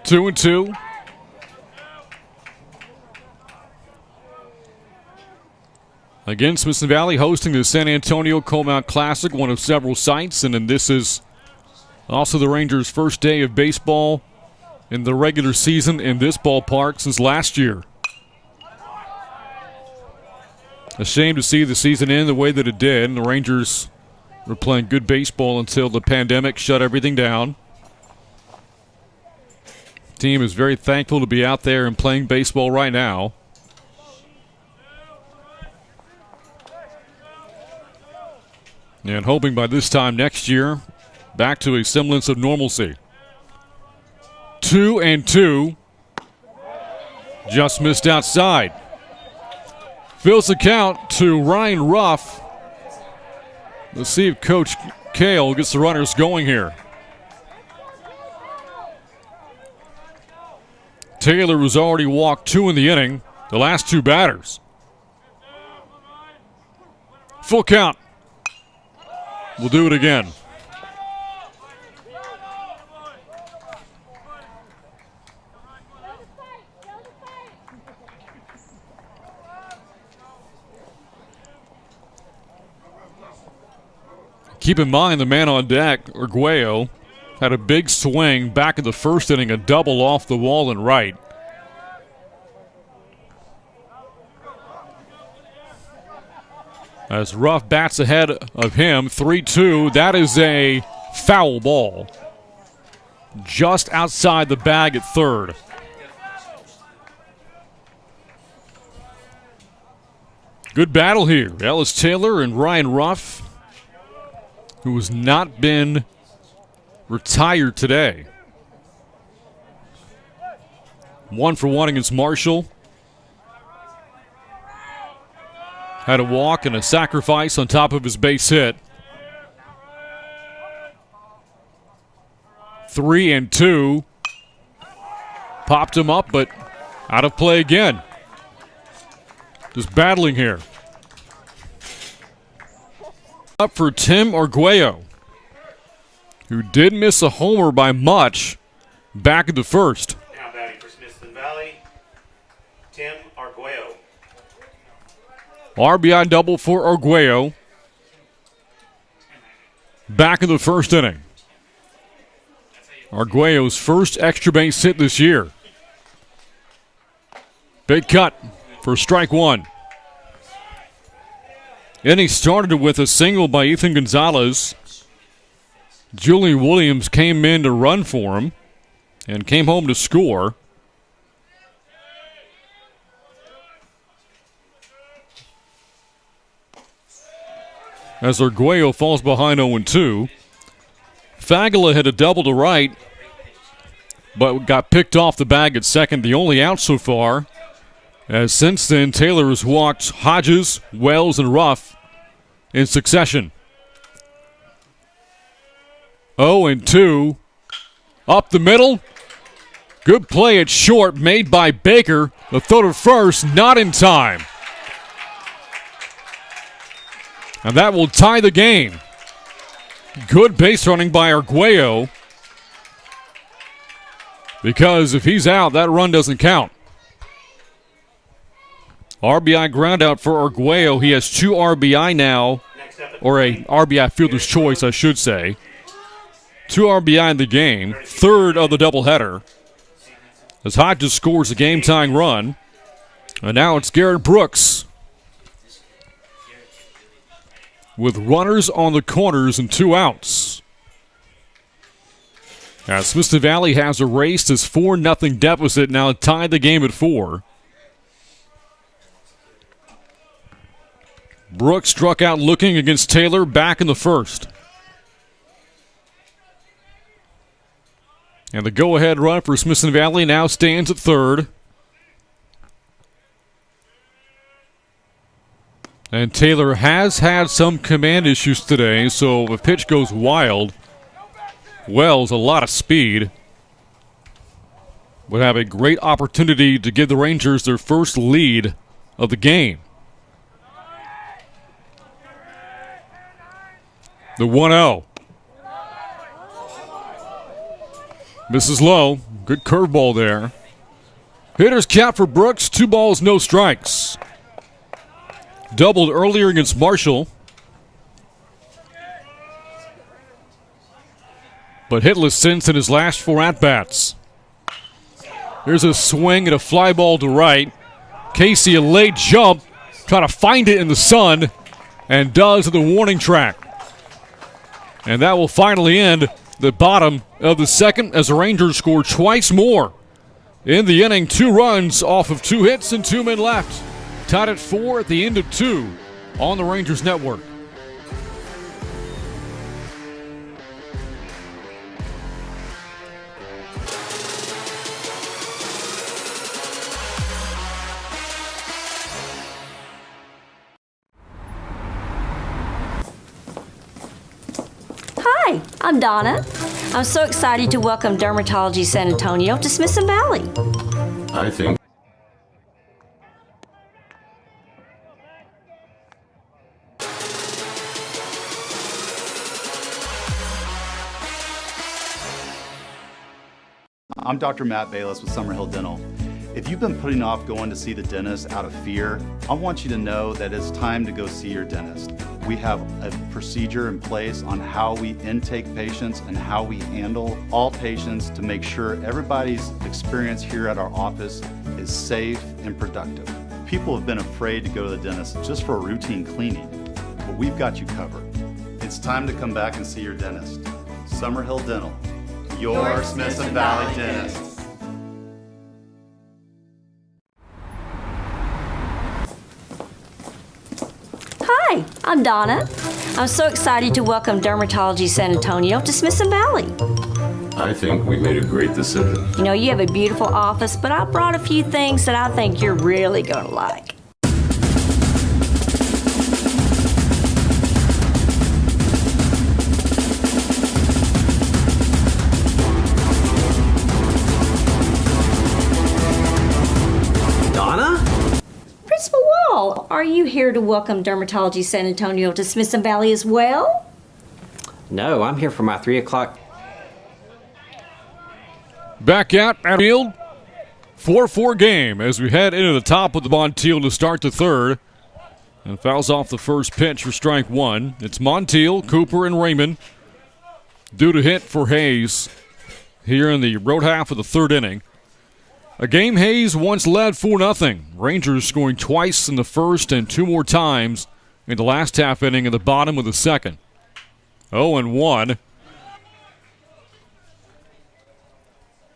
Two and two. Again, Smithson Valley hosting the San Antonio Comal Classic, one of several sites, and then this is also the Rangers' first day of baseball in the regular season in this ballpark since last year. A shame to see the season end the way that it did, and the Rangers were playing good baseball until the pandemic shut everything down. The team is very thankful to be out there and playing baseball right now. And hoping by this time next year, back to a semblance of normalcy. 2 and 2. Just missed outside. Fills the count to Ryan Ruff. Let's see if Coach Kale gets the runners going here. Taylor has already walked 2 in the inning, the last 2 batters. Full count. We'll do it again. Keep in mind the man on deck, Arguello, had a big swing back in the first inning, a double off the wall and right. As Ruff bats ahead of him, 3-2. That is a foul ball. Just outside the bag at third. Good battle here. Ellis Taylor and Ryan Ruff, who has not been retired today. 1 for 1 against Marshall. Had a walk and a sacrifice on top of his base hit. 3 and 2. Popped him up, but out of play again. Just battling here. Up for Tim Arguello, who did miss a homer by much back in the first. Now batting for Smithson Valley, Tim Arguello. RBI double for Arguello. Back in the first inning. Arguello's first extra base hit this year. Big cut for strike 1. Inning started with a single by Ethan Gonzalez. Julian Williams came in to run for him and came home to score. As Arguello falls behind 0-2. Fagala had a double to right, but got picked off the bag at second, the only out so far. As since then, Taylor has walked Hodges, Wells, and Ruff in succession. 0-2. Up the middle. Good play at short made by Baker. The throw to first, not in time. And that will tie the game. Good base running by Arguello. Because if he's out, that run doesn't count. RBI ground out for Arguello. He has 2 RBI now, or a RBI fielder's choice, I should say. 2 RBI in the game, third of the doubleheader. As Hodges scores a game-tying run. And now it's Garrett Brooks with runners on the corners and 2 outs. Smithson Valley has erased his 4-0 deficit, now tied the game at 4. Brooks struck out looking against Taylor back in the first. And the go-ahead run for Smithson Valley now stands at third. And Taylor has had some command issues today, so if a pitch goes wild, Wells, a lot of speed, would have a great opportunity to give the Rangers their first lead of the game. The 1-0. Misses low. Good curveball there. Hitter's count for Brooks. 2 balls, no strikes. Doubled earlier against Marshall. But hitless since in his last 4 at-bats. Here's a swing and a fly ball to right. Casey, a late jump, trying to find it in the sun, and does at the warning track. And that will finally end the bottom of the second as the Rangers score twice more in the inning. 2 runs off of 2 hits and 2 men left. Tied at 4 at the end of 2 on the Rangers Network. Hi, I'm Donna. I'm so excited to welcome Dermatology San Antonio to Smithson Valley. I think I'm Dr. Matt Bayless with Summerhill Dental. If you've been putting off going to see the dentist out of fear, I want you to know that it's time to go see your dentist. We have a procedure in place on how we intake patients and how we handle all patients to make sure everybody's experience here at our office is safe and productive. People have been afraid to go to the dentist just for a routine cleaning, but we've got you covered. It's time to come back and see your dentist. Summerhill Dental, your Smithson Valley dentist. Hi, I'm Donna. I'm so excited to welcome Dermatology San Antonio to Smithson Valley. I think we made a great decision. You know, you have a beautiful office, but I brought a few things that I think you're really going to like. Donna? Principal Wall, are you here to welcome Dermatology San Antonio to Smithson Valley as well? No, I'm here for my 3 o'clock. Back out at field. 4-4 game as we head into the top of the Montiel to start the third. And fouls off the first pitch for strike 1. It's Montiel, Cooper, and Raymond due to hit for Hayes here in the road half of the third inning. A game Hayes once led 4-0. Rangers scoring twice in the first and 2 more times in the last half inning in the bottom of the second. 0-1.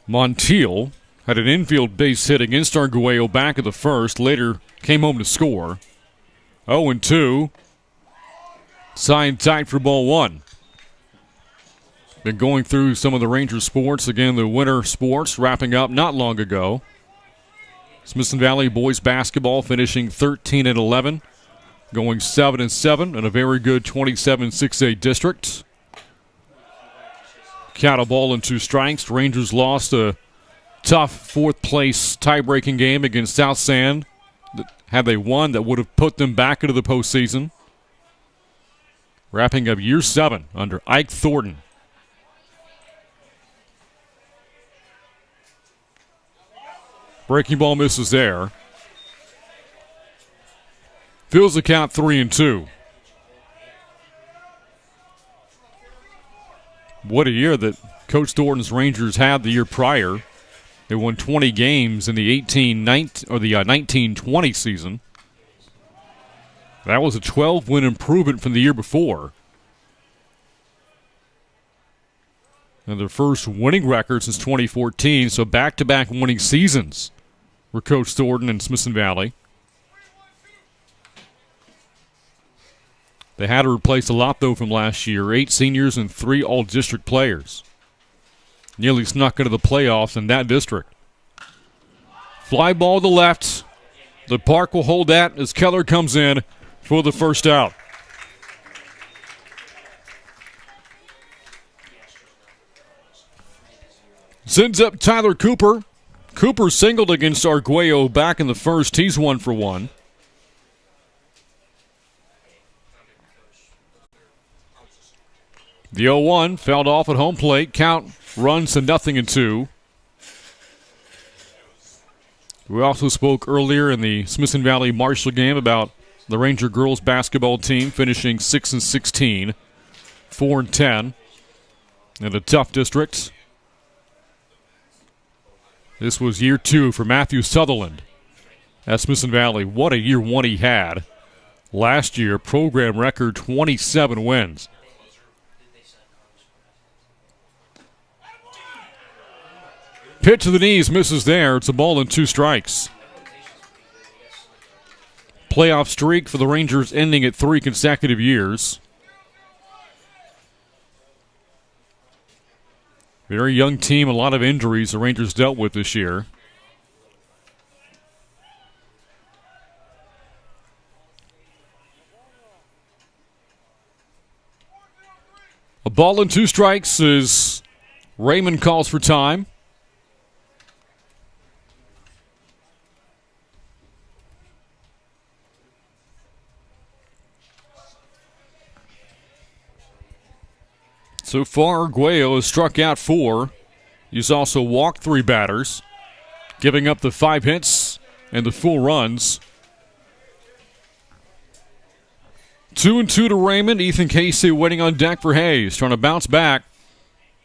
Montiel had an infield base hit against Arguello back of the first. Later came home to score. 0-2. Signed tight for ball 1. Been going through some of the Rangers sports. Again, the winter sports wrapping up not long ago. Smithson Valley boys basketball finishing 13-11. Going 7-7 in a very good 27-6A district. Count a ball and 2 strikes. Rangers lost a tough 4th place tie-breaking game against South Sand. Had they won, that would have put them back into the postseason. Wrapping up year 7 under Ike Thornton. Breaking ball misses there. Fills the count 3-2. What a year that Coach Thornton's Rangers had the year prior. They won 20 games in the 19-20 season. That was a 12-win improvement from the year before. And their first winning record since 2014, so back-to-back winning seasons for Coach Thornton and Smithson Valley. They had to replace a lot, though, from last year. 8 seniors and 3 all-district players. Nearly snuck into the playoffs in that district. Fly ball to the left. The park will hold that as Keller comes in for the first out. Sends up Tyler Cooper. Cooper singled against Arguello back in the first. He's 1 for 1. The 0-1 fouled off at home plate. Count runs to 0-2. We also spoke earlier in the Smithson Valley Marshall game about the Ranger girls basketball team finishing 6-16, 4-10 in a tough district. This was year 2 for Matthew Sutherland at Smithson Valley. What a year 1 he had. Last year, program record 27 wins. Pitch to the knees, misses there. It's a ball and 2 strikes. Playoff streak for the Rangers ending at 3 consecutive years. Very young team, a lot of injuries the Rangers dealt with this year. A ball and 2 strikes as Raymond calls for time. So far, Arguello has struck out 4. He's also walked 3 batters, giving up the 5 hits and the 4 runs. 2-2 to Raymond. Ethan Casey waiting on deck for Hayes, trying to bounce back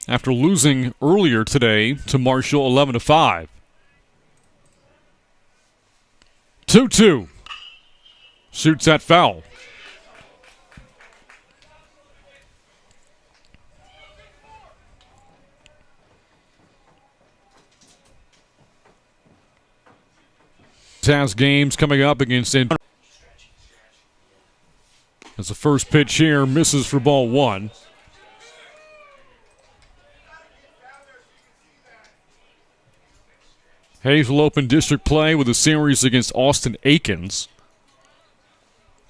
after losing earlier today to Marshall 11-5. 2-2. Shoots that foul. Has games coming up against as the first pitch here misses for ball 1. Hayes will open district play with a series against Austin Aikens,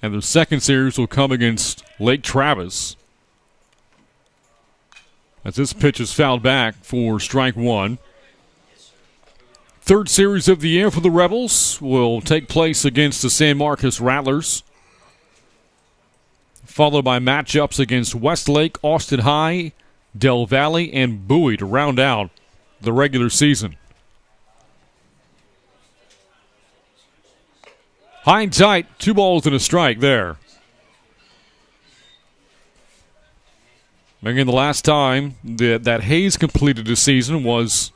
and the second series will come against Lake Travis as this pitch is fouled back for strike 1. Third series of the year for the Rebels will take place against the San Marcos Rattlers, followed by matchups against Westlake, Austin High, Del Valle, and Bowie to round out the regular season. High and tight, 2 balls and a strike there. Again, the last time that Hayes completed the season was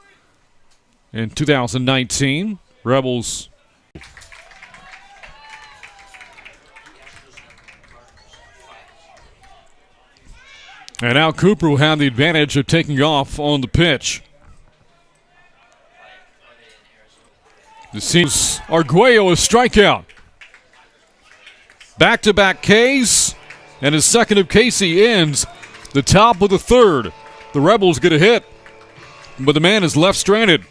in 2019, Rebels. And now Cooper will have the advantage of taking off on the pitch. This seems Arguello a strikeout. Back-to-back Ks, and his second of Casey ends the top of the third. The Rebels get a hit, but the man is left stranded.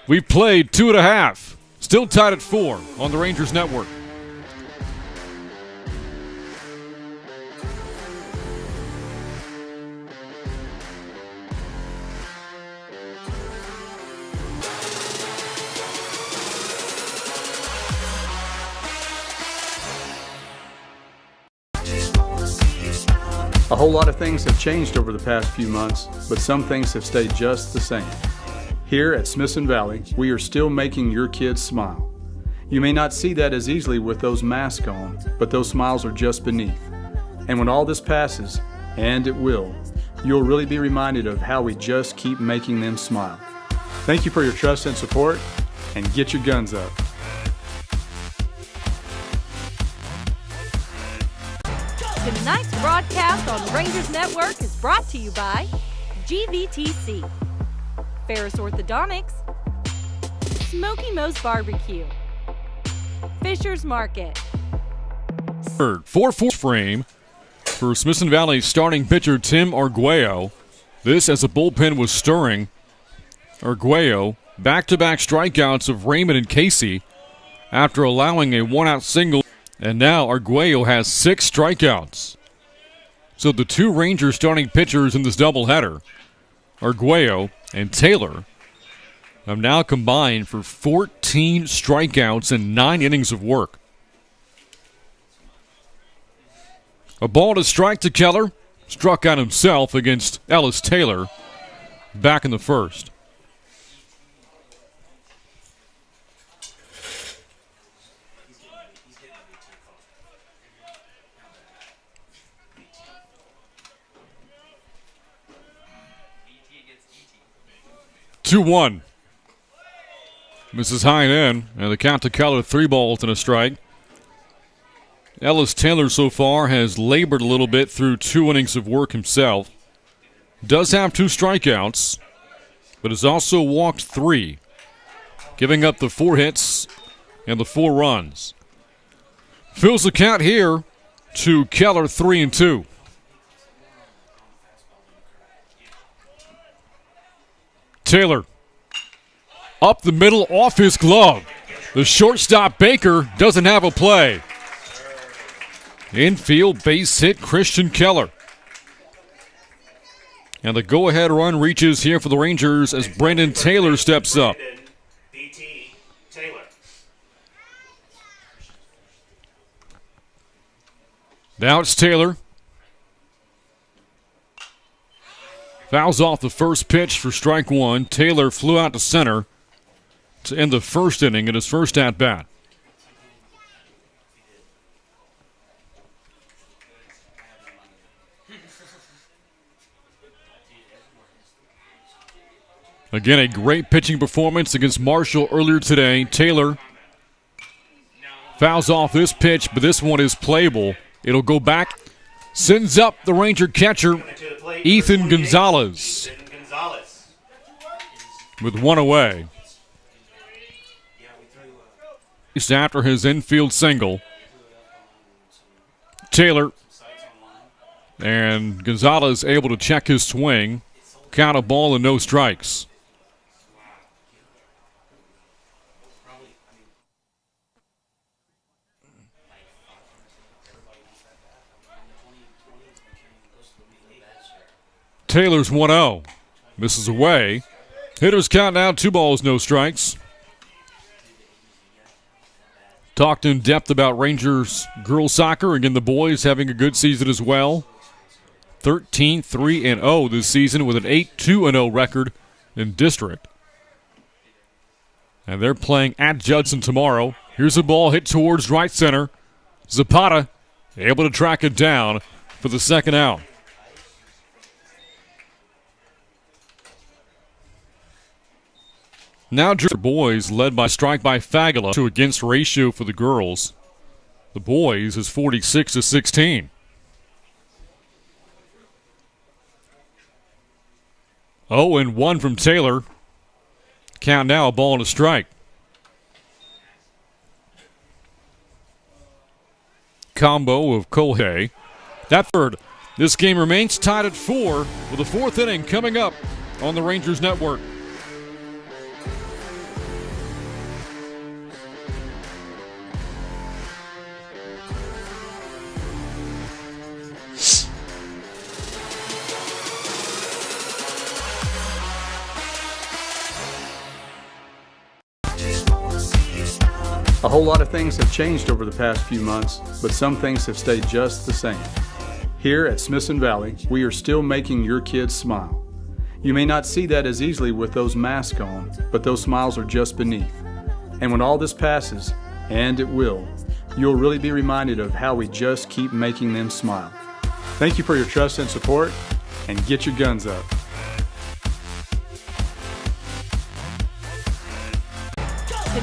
We've played 2.5. Still tied at 4 on the Rangers Network. A whole lot of things have changed over the past few months, but some things have stayed just the same. Here at Smithson Valley, we are still making your kids smile. You may not see that as easily with those masks on, but those smiles are just beneath. And when all this passes, and it will, you'll really be reminded of how we just keep making them smile. Thank you for your trust and support, and get your guns up. Tonight's broadcast on Rangers Network is brought to you by GVTC, Ferris Orthodontics, Smoky Moe's Barbecue, Fisher's Market. Third, 4-4 frame for Smithson Valley starting pitcher Tim Arguello. This as the bullpen was stirring. Arguello, back-to-back strikeouts of Raymond and Casey after allowing a one-out single. And now Arguello has 6 strikeouts. So the 2 Rangers starting pitchers in this doubleheader, Arguello and Taylor, have now combined for 14 strikeouts and 9 innings of work. A ball to strike to Keller. Struck out himself against Ellis Taylor back in the first. Two-1. Misses high and in, and the count to Keller 3 balls and a strike. Ellis Taylor so far has labored a little bit through 2 innings of work himself. Does have 2 strikeouts, but has also walked 3, giving up the 4 hits and the 4 runs. Fills the count here to Keller 3-2. Taylor up the middle off his glove. The shortstop Baker doesn't have a play. Infield base hit Christian Keller. And the go-ahead run reaches here for the Rangers as Brandon Taylor steps up. BT Taylor. Now it's Taylor. Fouls off the first pitch for strike 1. Taylor flew out to center to end the first inning in his first at-bat. Again, a great pitching performance against Marshall earlier today. Taylor fouls off this pitch, but this one is playable. It'll go back. Sends up the Ranger catcher, Ethan Gonzalez, with 1 away. He's after his infield single. Taylor and Gonzalez able to check his swing. Count a ball and no strikes. Taylor's 1-0. Misses away. Hitters count now 2 balls, no strikes. Talked in depth about Rangers girls soccer. Again, the boys having a good season as well. 13-3-0 this season with an 8-2-0 record in district. And they're playing at Judson tomorrow. Here's a ball hit towards right center. Zapata able to track it down for the second out. Now the boys led by strike by Fagala to against ratio for the girls. The boys is 46-16. 0-1 from Taylor. Count now a ball and a strike. Combo of Colhay. That third. This game remains tied at 4 with the 4th inning coming up on the Rangers Network. A whole lot of things have changed over the past few months, but some things have stayed just the same. Here at Smithson Valley, we are still making your kids smile. You may not see that as easily with those masks on, but those smiles are just beneath. And when all this passes, and it will, you'll really be reminded of how we just keep making them smile. Thank you for your trust and support, and get your guns up.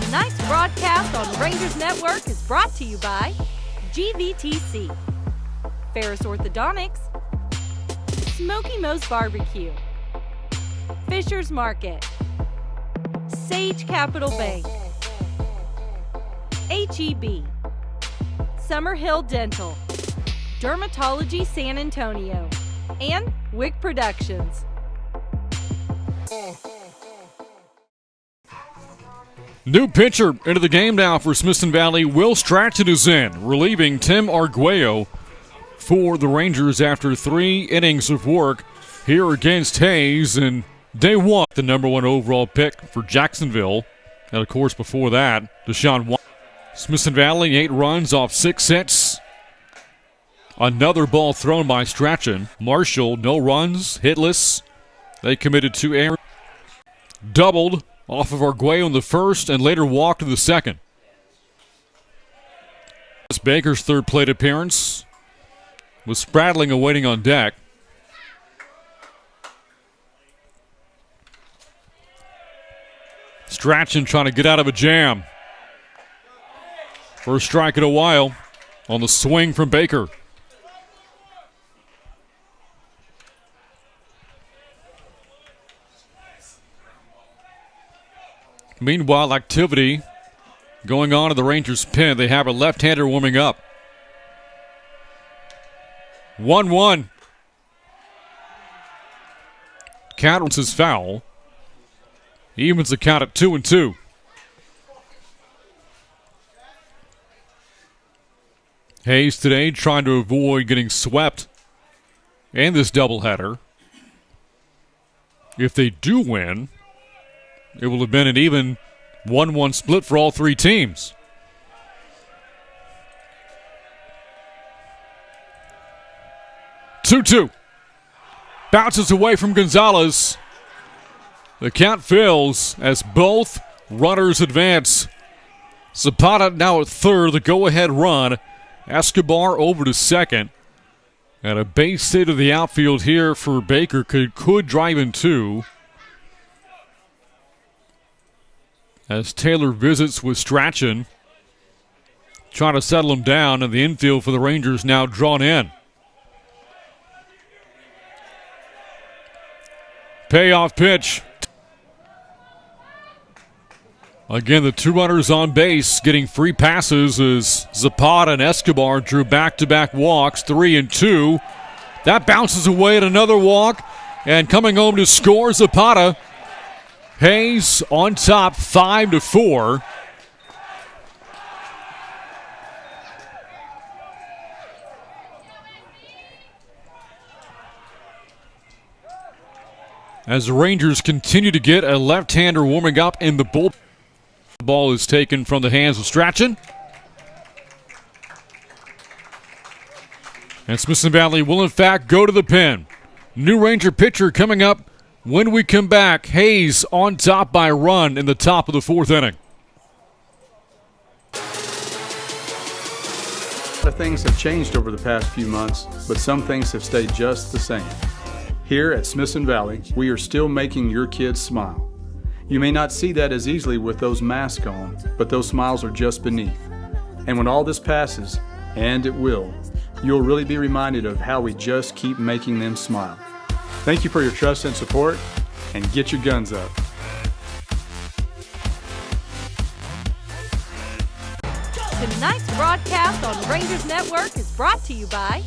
Tonight's broadcast on Rangers Network is brought to you by GVTC, Ferris Orthodontics, Smoky Moe's Barbecue, Fisher's Market, Sage Capital Bank, HEB, Summerhill Dental, Dermatology San Antonio, and Wick Productions. New pitcher into the game now for Smithson Valley. Will Strachan is in, relieving Tim Arguello for the Rangers after 3 innings of work here against Hayes in day 1. The number 1 overall pick for Jacksonville. And, of course, before that, Deshaun Watson. Smithson Valley, 8 runs off 6 hits. Another ball thrown by Strachan. Marshall, no runs, hitless. They committed 2 errors. Doubled off of Arguello in the first and later walked in the second. Baker's third plate appearance with Spradling awaiting on deck. Strachan trying to get out of a jam. First strike in a while on the swing from Baker. Meanwhile, activity going on in the Rangers' pen. They have a left-hander warming up. 1-1. Count is foul. Evens the count at 2-2. Hayes today trying to avoid getting swept in this doubleheader. If they do win, it will have been an even 1-1 split for all 3 teams. Two. Bounces away from Gonzalez. The count fills as both runners advance. Zapata now at third, the go-ahead run. Escobar over to second. And a base hit to the outfield here for Baker could drive in 2. As Taylor visits with Strachan, trying to settle him down, and the infield for the Rangers now drawn in. Payoff pitch. Again, the 2 runners on base getting free passes as Zapata and Escobar drew back-to-back walks, 3-2. That bounces away at another walk, and coming home to score, Zapata. Hayes on top, 5-4. As the Rangers continue to get a left-hander warming up in the bullpen. The ball is taken from the hands of Strachan. And Smithson Valley will, in fact, go to the pen. New Ranger pitcher coming up when we come back. Hayes on top by a run in the top of the 4th inning. A lot of things have changed over the past few months, but some things have stayed just the same. Here at Smithson Valley, we are still making your kids smile. You may not see that as easily with those masks on, but those smiles are just beneath. And when all this passes, and it will, you'll really be reminded of how we just keep making them smile. Thank you for your trust and support, and get your guns up. Tonight's broadcast on Rangers Network is brought to you by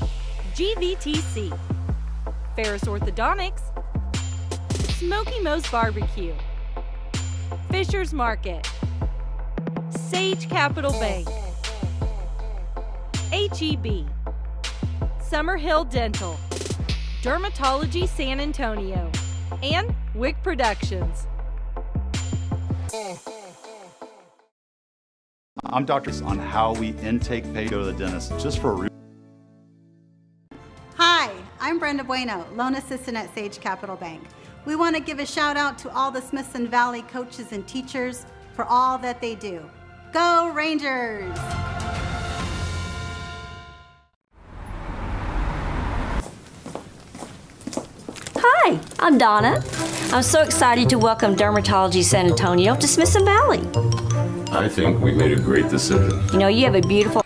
GVTC, Ferris Orthodontics, Smoky Moe's Barbecue, Fisher's Market, Sage Capital Bank, HEB, Summerhill Dental, Dermatology San Antonio, and Wick Productions. I'm Dr. on how we intake pay go to the dentist just for a reason. Hi, I'm Brenda Bueno, loan assistant at Sage Capital Bank. We want to give a shout out to all the Smithson Valley coaches and teachers for all that they do. Go Rangers! Hi, I'm Donna. I'm so excited to welcome Dermatology San Antonio to Smithson Valley. I think we made a great decision. You know, you have a beautiful...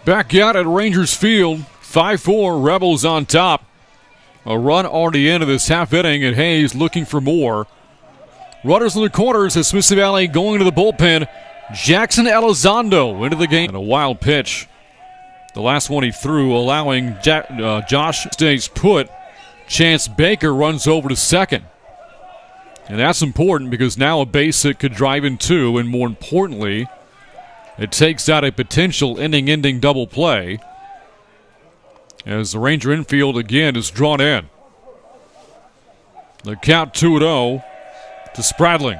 Back out at Rangers Field, 5-4, Rebels on top. A run already into this half inning, and Hayes looking for more. Runners in the corners as Smithson Valley going to the bullpen. Jackson Elizondo into the game. And a wild pitch. The last one he threw, allowing Josh stays put. Chance Baker runs over to second. And that's important because now a base hit could drive in two, and more importantly, it takes out a potential inning-ending double play as the Ranger infield again is drawn in. The count 2-0 to Spradling.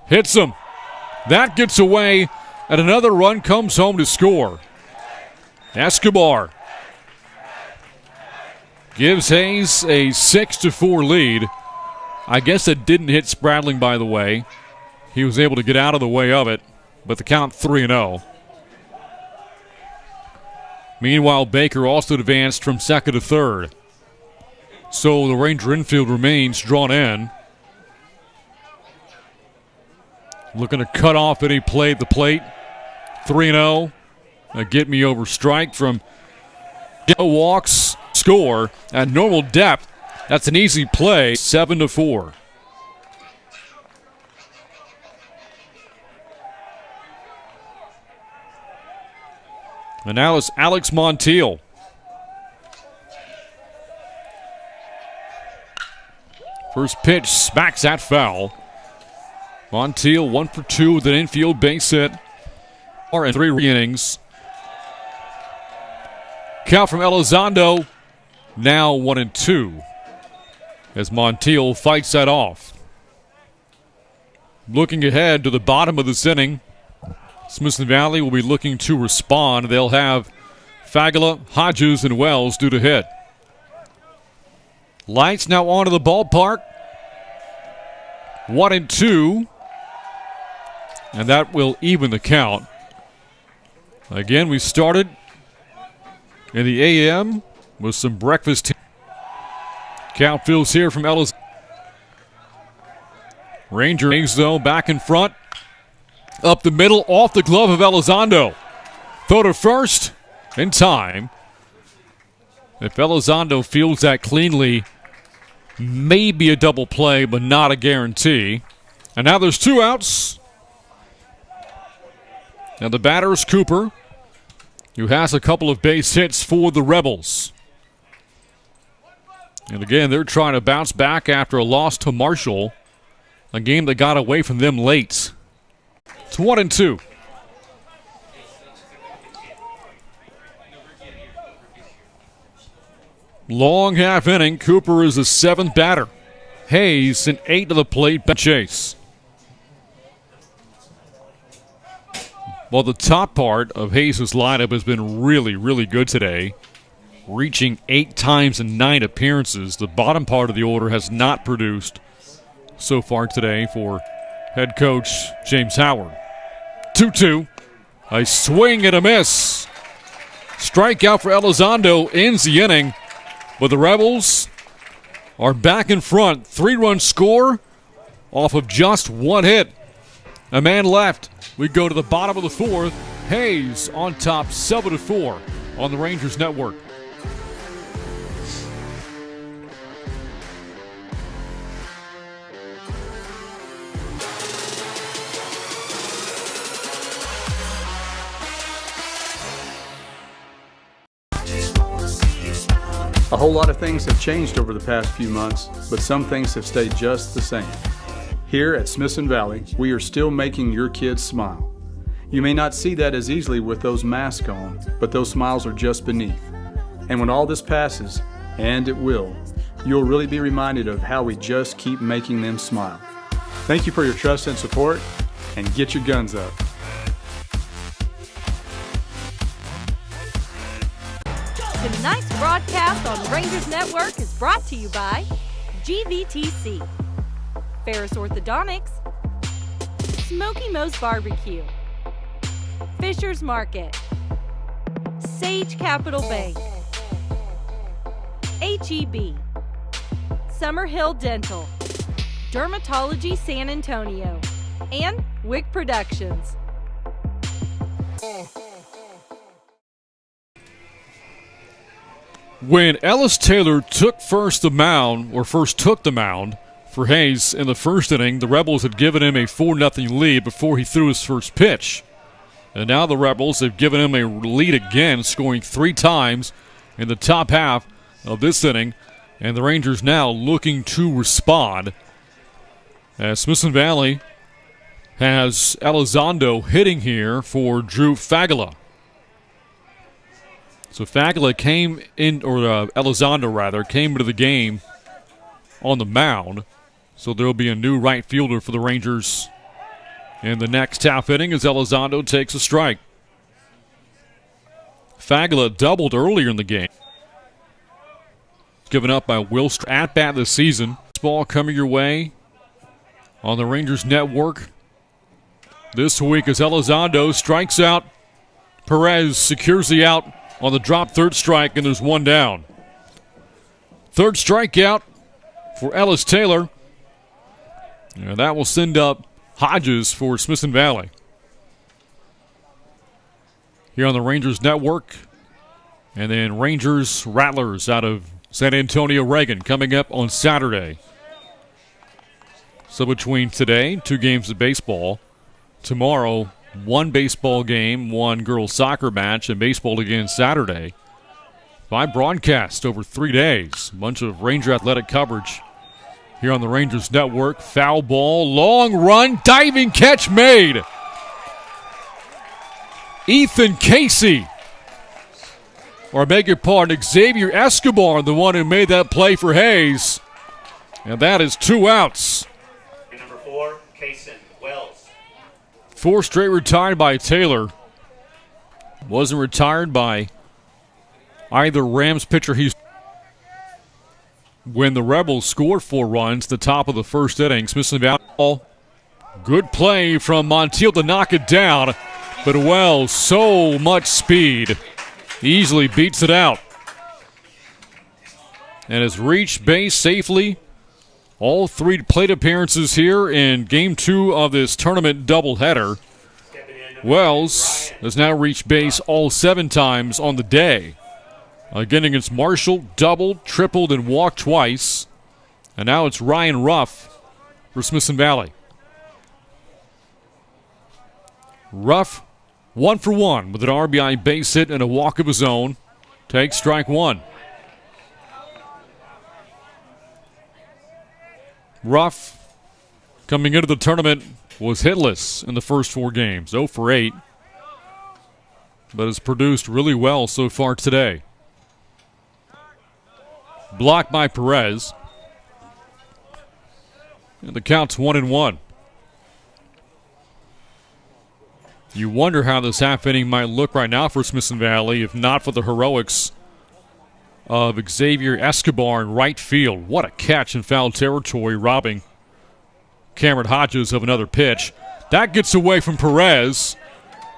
Hits him. That gets away, and another run comes home to score. Escobar gives Hayes a 6-4 lead. I guess it didn't hit Spradling, by the way. He was able to get out of the way of it, but the count 3-0. Meanwhile, Baker also advanced from second to third. So the Ranger infield remains drawn in. Looking to cut off any play at the plate. 3-0. A get me over strike from walks. Score at normal depth. That's an easy play. 7-4. And now it's Alex Montiel. First pitch smacks that foul. Montiel 1 for 2 with an infield base hit. In 3 innings. Count from Elizondo. Now 1-2. As Montiel fights that off. Looking ahead to the bottom of this inning. Smithson Valley will be looking to respond. They'll have Fagala, Hodges, and Wells due to hit. Lights now onto the ballpark. 1-2. And that will even the count. Again, we started in the AM with some breakfast. Count fills here from Ellis. Ranger though back in front. Up the middle, off the glove of Elizondo. Throw to first in time. If Elizondo fields that cleanly, maybe a double play, but not a guarantee. And now there's 2 outs. Now the batter is Cooper, who has a couple of base hits for the Rebels. And again, they're trying to bounce back after a loss to Marshall, a game that got away from them late. It's 1-2. Long half inning. Cooper is the 7th batter. Hayes sent 8 to the plate by Chase. Well, the top part of Hayes' lineup has been really, really good today, reaching 8 times in 9 appearances. The bottom part of the order has not produced so far today for head coach James Howard. 2-2. A swing and a miss. Strikeout for Elizondo ends the inning, but the Rebels are back in front. 3-run score off of just 1 hit. A man left. We go to the bottom of the 4th. Hayes on top 7-4 on the Rangers Network. A whole lot of things have changed over the past few months, but some things have stayed just the same. Here at Smithson Valley, we are still making your kids smile. You may not see that as easily with those masks on, but those smiles are just beneath. And when all this passes, and it will, you'll really be reminded of how we just keep making them smile. Thank you for your trust and support, and get your guns up. Tonight's broadcast on Rangers Network is brought to you by GVTC, Ferris Orthodontics, Smoky Moe's Barbecue, Fisher's Market, Sage Capital Bank, HEB, Summerhill Dental, Dermatology San Antonio, and Wick Productions. When Ellis Taylor first took the mound for Hayes in the first inning, the Rebels had given him a 4-0 lead before he threw his first pitch. And now the Rebels have given him a lead again, scoring 3 times in the top half of this inning. And the Rangers now looking to respond as Smithson Valley has Elizondo hitting here for Drew Fagala. So Fagala Elizondo came into the game on the mound. So there will be a new right fielder for the Rangers in the next half inning as Elizondo takes a strike. Fagala doubled earlier in the game. Given up by Will at bat this season. This ball coming your way on the Rangers Network this week as Elizondo strikes out. Perez secures the out on the drop third strike, and there's 1 down. Third strikeout for Ellis Taylor. And that will send up Hodges for Smithson Valley. Here on the Rangers Network. And then Rangers Rattlers out of San Antonio Reagan coming up on Saturday. So between today, 2 games of baseball. Tomorrow, 1 baseball game, 1 girls soccer match, and baseball again Saturday. 5 broadcasts over 3 days. A bunch of Ranger athletic coverage here on the Rangers Network. Foul ball, long run, diving catch made. Ethan Casey. Or I beg your pardon, Xavier Escobar, the one who made that play for Hayes. And that is 2 outs. Number 4, Kaysen Wells. 4 straight retired by Taylor. Wasn't retired by either Rams pitcher. When the Rebels scored 4 runs at the top of the first inning, Smithson Valley. Good play from Montiel to knock it down. But Wells, so much speed. Easily beats it out. And has reached base safely. All 3 plate appearances here in Game 2 of this tournament doubleheader. Wells has now reached base all 7 times on the day. Again against Marshall, doubled, tripled, and walked twice. And now it's Ryan Ruff for Smithson Valley. Ruff 1 for 1 with an RBI base hit and a walk of his own. Takes strike 1. Ruff, coming into the tournament, was hitless in the first 4 games. 0 for 8. But has produced really well so far today. Blocked by Perez. And the count's 1-1. You wonder how this half inning might look right now for Smithson Valley if not for the heroics of Xavier Escobar in right field. What a catch in foul territory, robbing Cameron Hodges of another pitch. That gets away from Perez.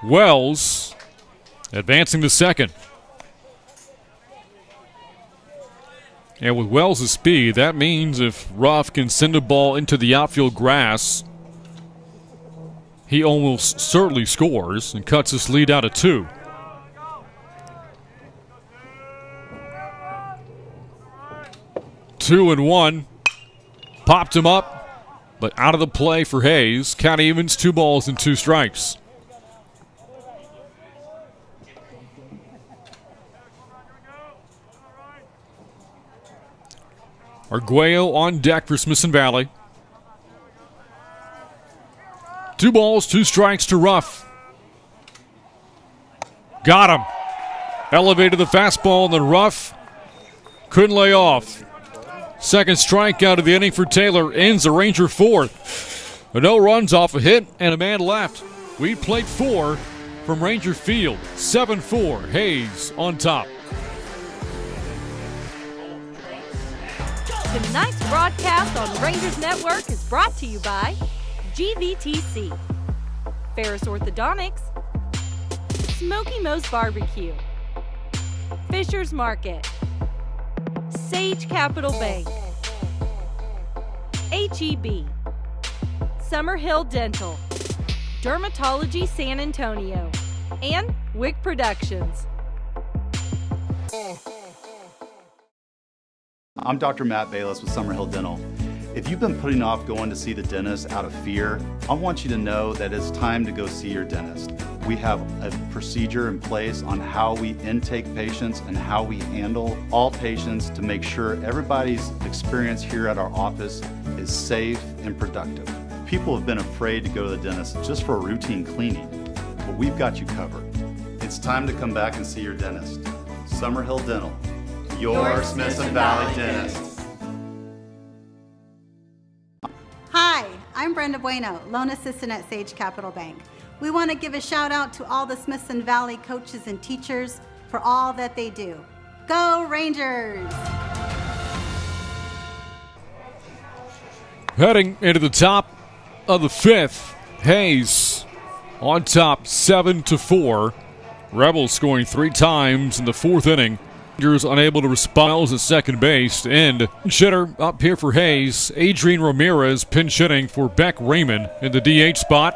Wells advancing to second. And with Wells' speed, that means if Ruff can send a ball into the outfield grass, he almost certainly scores and cuts his lead out of 2. Two and 1. Popped him up, but out of the play for Hayes. Count evens, 2 balls and 2 strikes. Arguello on deck for Smithson Valley. 2 balls, 2 strikes to Ruff. Got him. Elevated the fastball, and then Ruff couldn't lay off. Second strikeout of the inning for Taylor ends the Ranger 4th. No runs off a hit and a man left. We played 4 from Ranger Field. 7-4, Hayes on top. Tonight's broadcast on Rangers Network is brought to you by GVTC, Ferris Orthodontics, Smoky Moe's Barbecue, Fisher's Market, Sage Capital Bank, HEB, Summerhill Dental, Dermatology San Antonio, and Wick Productions. I'm Dr. Matt Bayless with Summerhill Dental. If you've been putting off going to see the dentist out of fear, I want you to know that it's time to go see your dentist. We have a procedure in place on how we intake patients and how we handle all patients to make sure everybody's experience here at our office is safe and productive. People have been afraid to go to the dentist just for a routine cleaning, but we've got you covered. It's time to come back and see your dentist. Summerhill Dental, your Smithson Valley dentist. Hi, I'm Brenda Bueno, loan assistant at Sage Capital Bank. We want to give a shout out to all the Smithson Valley coaches and teachers for all that they do. Go Rangers! Heading into the top of the fifth, Hayes on top 7-4. Rebels scoring 3 times in the fourth inning. Rangers unable to respond at second base. And hitter up here for Hayes, Adrian Ramirez pinch hitting for Beck Raymond in the DH spot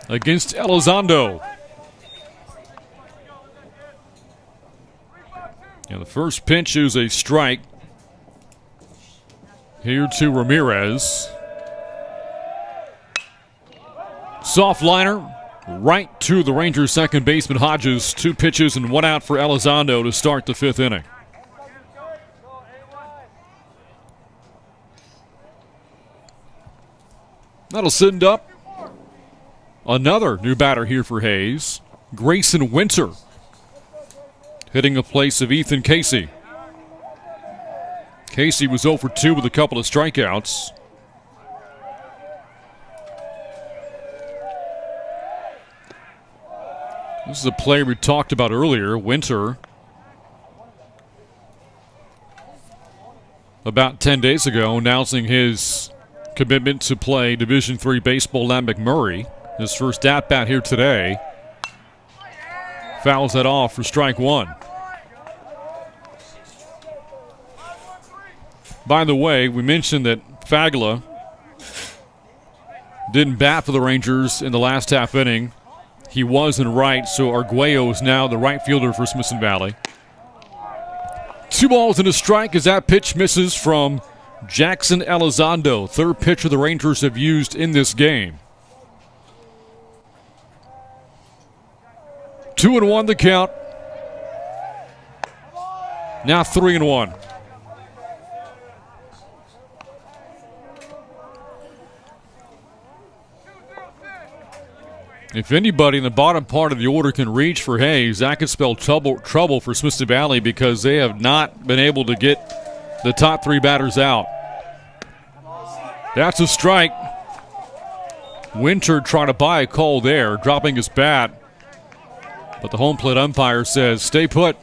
against Elizondo. And the first pitch is a strike here to Ramirez. Soft liner right to the Rangers second baseman Hodges. 2 pitches and 1 out for Elizondo to start the 5th inning. That'll send up another new batter here for Hayes, Grayson Winter, hitting in place of Ethan Casey. Casey was 0 for 2 with a couple of strikeouts. This is a player we talked about earlier, Winter. About 10 days ago, announcing his commitment to play Division III baseball at McMurray. His first at-bat here today. Fouls that off for strike 1. By the way, we mentioned that Fagla didn't bat for the Rangers in the last half inning. He was in right, so Arguello is now the right fielder for Smithson Valley. 2 balls and a strike as that pitch misses from Jackson Elizondo, 3rd pitcher the Rangers have used in this game. 2-1 the count. Now 3-1. If anybody in the bottom part of the order can reach for Hayes, that could spell trouble for Smithson Valley because they have not been able to get the top 3 batters out. That's a strike. Winter trying to buy a call there, dropping his bat. But the home plate umpire says, stay put.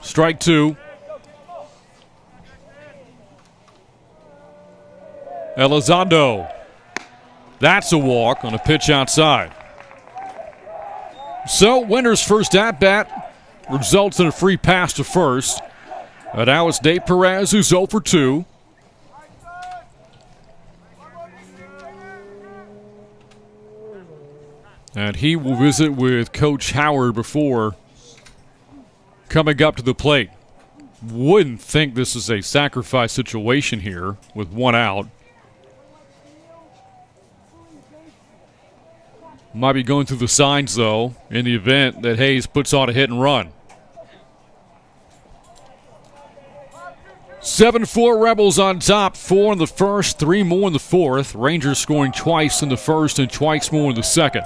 Strike 2. Elizondo. That's a walk on a pitch outside. So, Winter's first at-bat results in a free pass to first. And now it's Dave Perez, who's 0 for 2. And he will visit with Coach Howard before coming up to the plate. Wouldn't think this is a sacrifice situation here with 1 out. Might be going through the signs, though, in the event that Hayes puts on a hit and run. 7-4 Rebels on top. 4 in the first, 3 more in the fourth. Rangers scoring twice in the first and twice more in the second.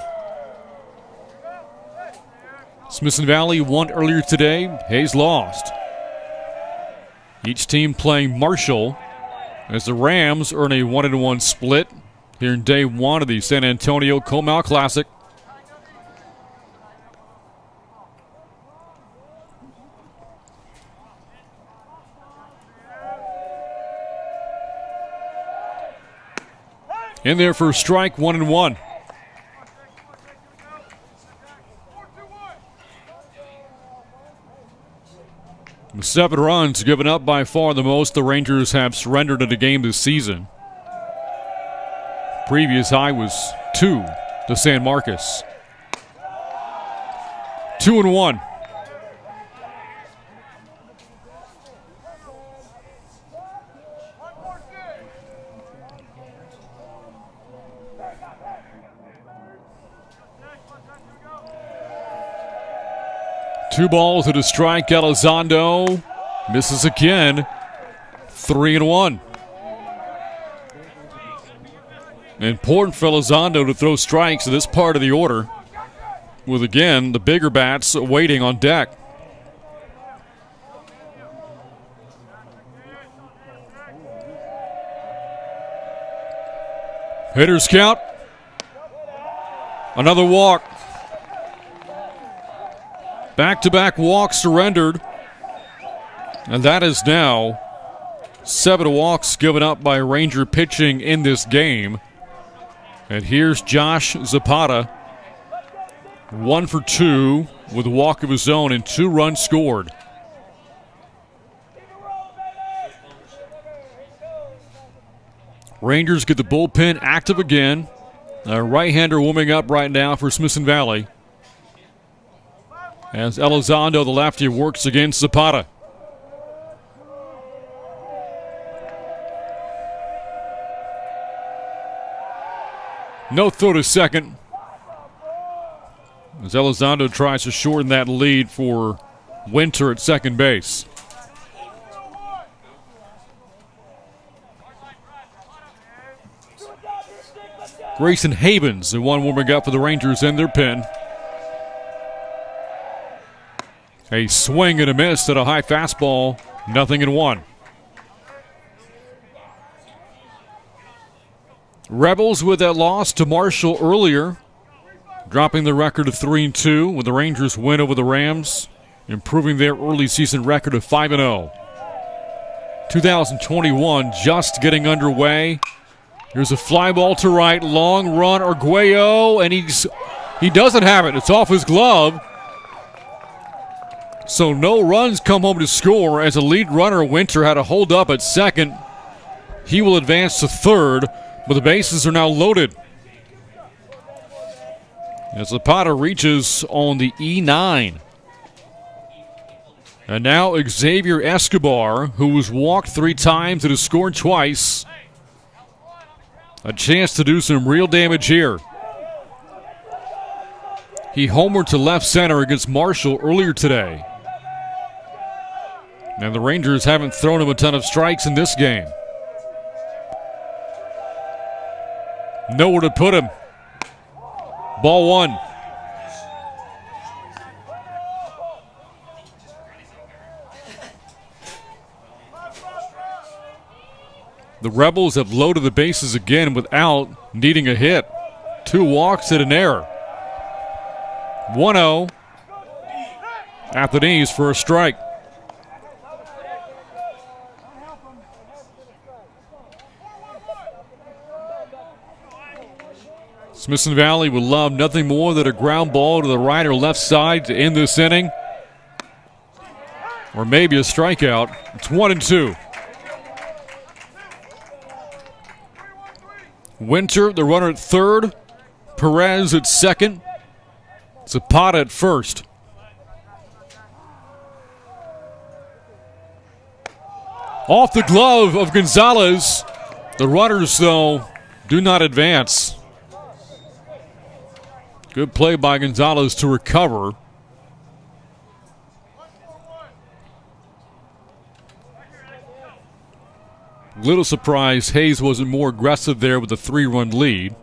Smithson Valley won earlier today. Hayes lost. Each team playing Marshall as the Rams earn a 1-1 split here in day 1 of the San Antonio Comal Classic. In there for a strike, 1-1. With 7 runs given up, by far the most the Rangers have surrendered in a game this season. Previous high was 2 to San Marcos. 2-1. 2 balls and a strike. Elizondo misses again. 3-1. Important for Elizondo to throw strikes in this part of the order, with again the bigger bats waiting on deck. Hitters count. Another walk. Back-to-back walks surrendered. And that is now 7 walks given up by Ranger pitching in this game. And here's Josh Zapata. 1 for 2 with a walk of his own and 2 runs scored. Rangers get the bullpen active again. A right-hander warming up right now for Smithson Valley, as Elizondo, the lefty, works against Zapata. No throw to second, as Elizondo tries to shorten that lead for Winter at second base. Grayson Havens, the one warming up for the Rangers in their pen. A swing and a miss at a high fastball, 0-1. Rebels with that loss to Marshall earlier, dropping the record of 3-2 with the Rangers win over the Rams, improving their early season record of 5-0. 2021 just getting underway. Here's a fly ball to right, long run, Arguello, and he doesn't have it. It's off his glove. So no runs come home to score, as the lead runner, Winter, had a hold up at second. He will advance to third, but the bases are now loaded. As Zapata reaches on the E9. And now Xavier Escobar, who was walked 3 times and has scored twice. A chance to do some real damage here. He homered to left center against Marshall earlier today. And the Rangers haven't thrown him a ton of strikes in this game. Nowhere to put him. Ball 1. The Rebels have loaded the bases again without needing a hit. 2 walks and an error. 1-0 at the knees for a strike. Smithson Valley would love nothing more than a ground ball to the right or left side to end this inning. Or maybe a strikeout. It's 1-2. Winter, the runner at third. Perez at second. Zapata at first. Off the glove of Gonzalez. The runners, though, do not advance. Good play by Gonzalez to recover. Little surprise Hayes wasn't more aggressive there with a 3-run lead.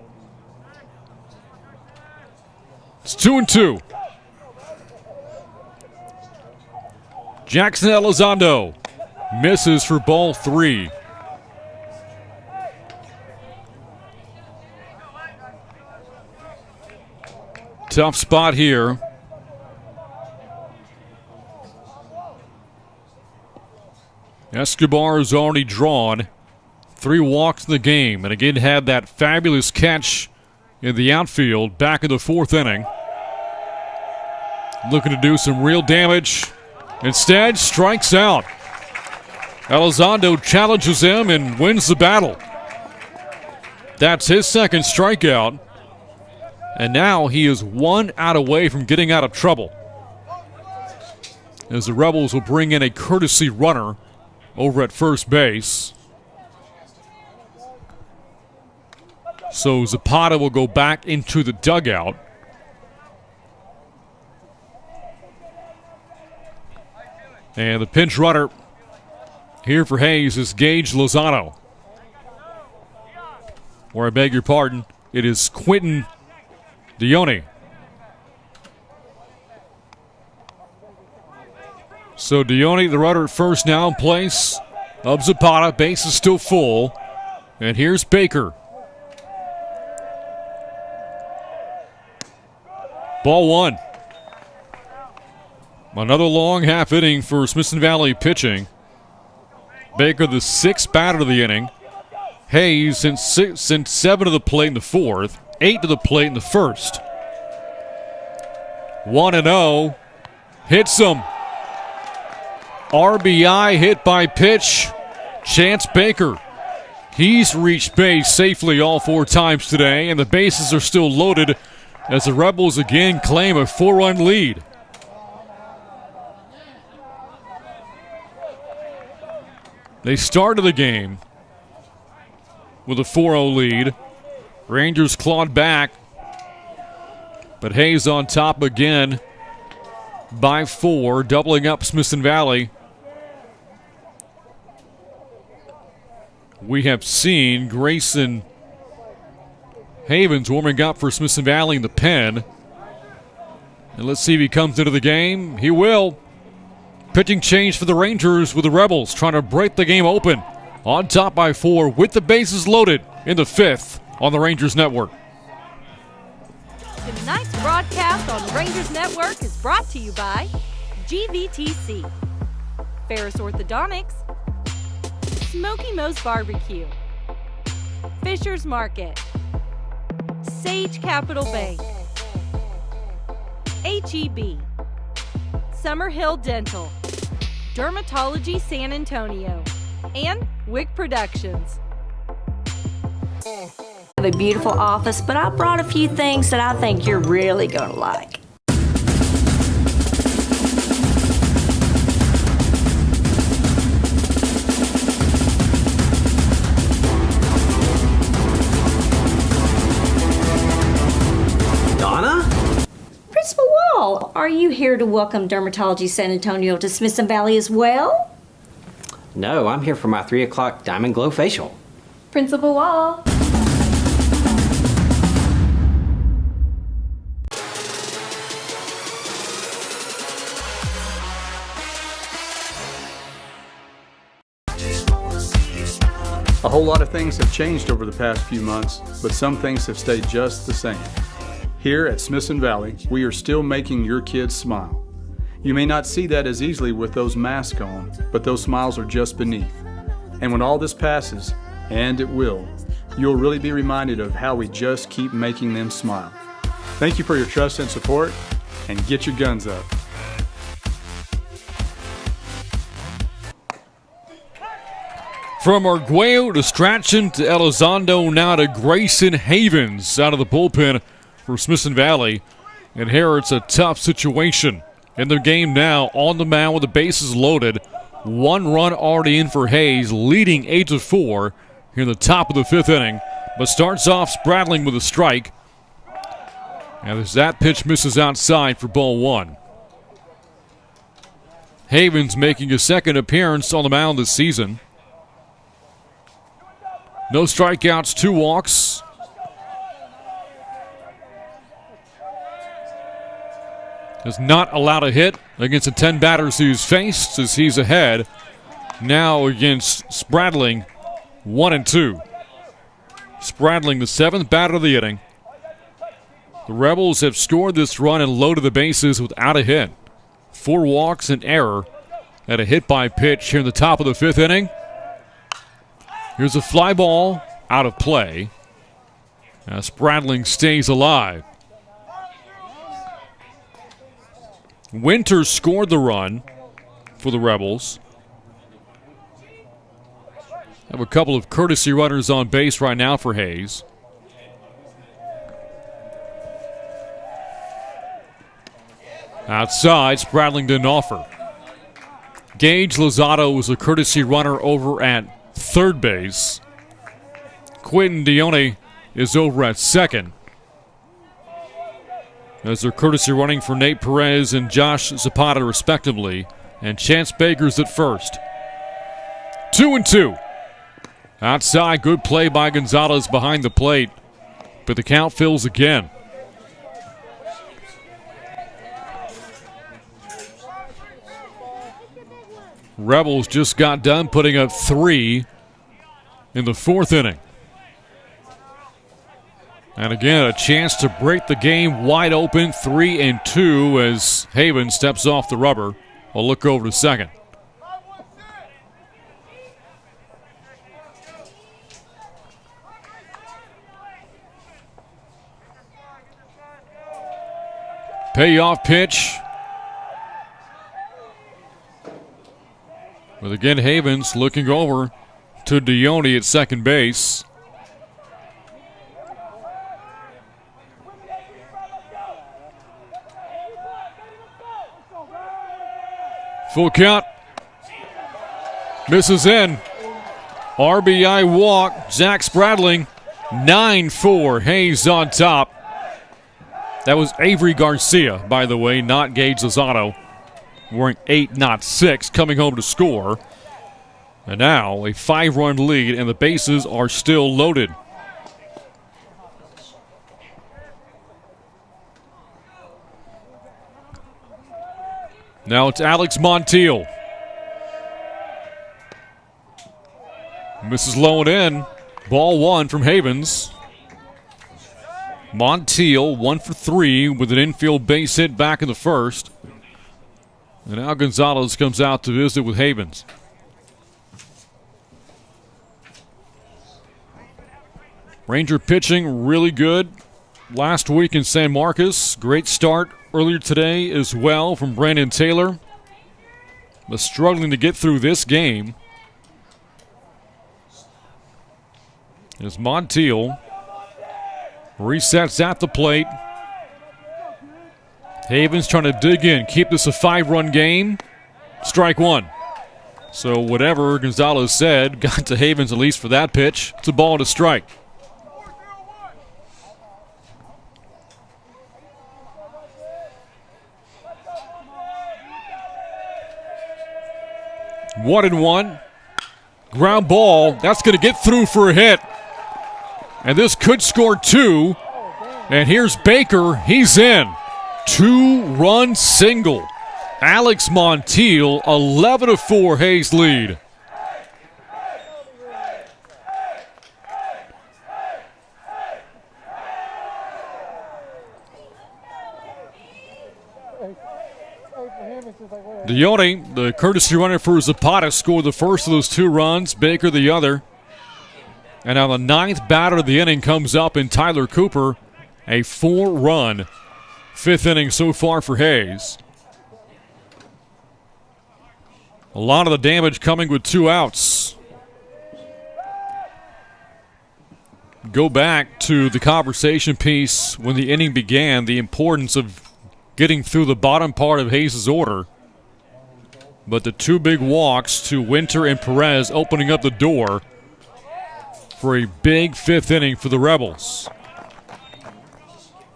It's 2-2. Jackson Elizondo misses for ball 3. Tough spot here. Escobar is already drawn. 3 walks in the game, and again had that fabulous catch in the outfield back in the 4th inning. Looking to do some real damage. Instead, strikes out. Elizondo challenges him and wins the battle. That's his second strikeout. And now he is 1 out away from getting out of trouble, as the Rebels will bring in a courtesy runner over at first base. So Zapata will go back into the dugout. And the pinch runner here for Hayes is Gage Lozano. Or I beg your pardon, it is Quentin Dione. So Dione, the runner at first now in place of Zapata. Base is still full. And here's Baker. Ball one. Another long half inning for Smithson Valley pitching. Baker, the sixth batter of the inning. Hayes sent 7 to the plate in the fourth, 8 to the plate in the first. 1-0. Hits him. RBI hit by pitch. Chance Baker. He's reached base safely all 4 times today, and the bases are still loaded as the Rebels again claim a 4-run lead. They started the game with a 4-0 lead. Rangers clawed back, but Hayes on top again by 4, doubling up Smithson Valley. We have seen Grayson Havens warming up for Smithson Valley in the pen. And let's see if he comes into the game. He will. Pitching change for the Rangers with the Rebels trying to break the game open. On top by 4 with the bases loaded in the 5th on the Rangers Network. Tonight's broadcast on Rangers Network is brought to you by GVTC, Ferris Orthodontics, Smoky Moe's Barbecue, Fisher's Market, Sage Capital Bank, HEB, Summerhill Dental, Dermatology San Antonio, and Wick Productions. I have a beautiful office, but I brought a few things that I think you're really going to like. Donna? Principal Wall, are you here to welcome Dermatology San Antonio to Smithson Valley as well? No, I'm here for my 3 o'clock Diamond Glow facial. Principal Wall. A whole lot of things have changed over the past few months, but some things have stayed just the same. Here at Smithson Valley, we are still making your kids smile. You may not see that as easily with those masks on, but those smiles are just beneath. And when all this passes, and it will, you'll really be reminded of how we just keep making them smile. Thank you for your trust and support, and get your guns up. From Arguello to Strachan to Elizondo, now to Grayson Havens out of the bullpen for Smithson Valley. And here it's a tough situation in their game now, on the mound with the bases loaded. 1 run already in for Hayes, leading 8-4 here in the top of the 5th inning. But starts off Spradling with a strike. And as that pitch misses outside for ball 1. Havens making his second appearance on the mound this season. No strikeouts, 2 walks. Has not allowed a hit against the 10 batters he's faced as he's ahead. Now against Spradling, 1-2. Spradling, the 7th batter of the inning. The Rebels have scored this run and loaded the bases without a hit. 4 walks and error at a hit by pitch here in the top of the 5th inning. Here's a fly ball out of play. Now Spradling stays alive. Winters scored the run for the Rebels. Have a couple of courtesy runners on base right now for Hayes. Outside, Spradling didn't offer. Gage Lozado was a courtesy runner over at third base. Quentin Dione is over at second. As they're courtesy running for Nate Perez and Josh Zapata, respectively. And Chance Baker's at first. 2-2. Outside, good play by Gonzalez behind the plate. But the count fills again. Rebels just got done putting up 3 in the 4th inning. And again, a chance to break the game wide open, 3-2 as Havens steps off the rubber. We'll look over to second. Payoff pitch. With again Havens looking over to Dione at second base. Full count. Misses in. RBI walk. Zach Spradling. 9-4. Hayes on top. That was Avery Garcia, by the way, not Gage Lozano. Wearing 8, not 6, coming home to score. And now a 5-run lead, and the bases are still loaded. Now it's Alex Montiel. Misses low and in. Ball 1 from Havens. Montiel 1 for 3 with an infield base hit back in the first. And now Gonzalez comes out to visit with Havens. Ranger pitching really good last week in San Marcos. Great start earlier today as well from Brandon Taylor. But struggling to get through this game is Montiel. Resets at the plate. Havens trying to dig in, keep this a 5-run game. Strike 1. So whatever Gonzalez said got to Havens at least for that pitch. It's a ball and a strike. 1-1. Ground ball. That's going to get through for a hit. And this could score 2. And here's Baker. He's in. 2-run single. Alex Montiel, 11-4 Hayes lead. Dione, the courtesy runner for Zapata, scored the first of those 2 runs. Baker the other. And now the 9th batter of the inning comes up in Tyler Cooper. A 4-run 5th inning so far for Hayes. A lot of the damage coming with 2 outs. Go back to the conversation piece when the inning began, the importance of getting through the bottom part of Hayes' order. But the 2 big walks to Winter and Perez opening up the door for a big 5th inning for the Rebels.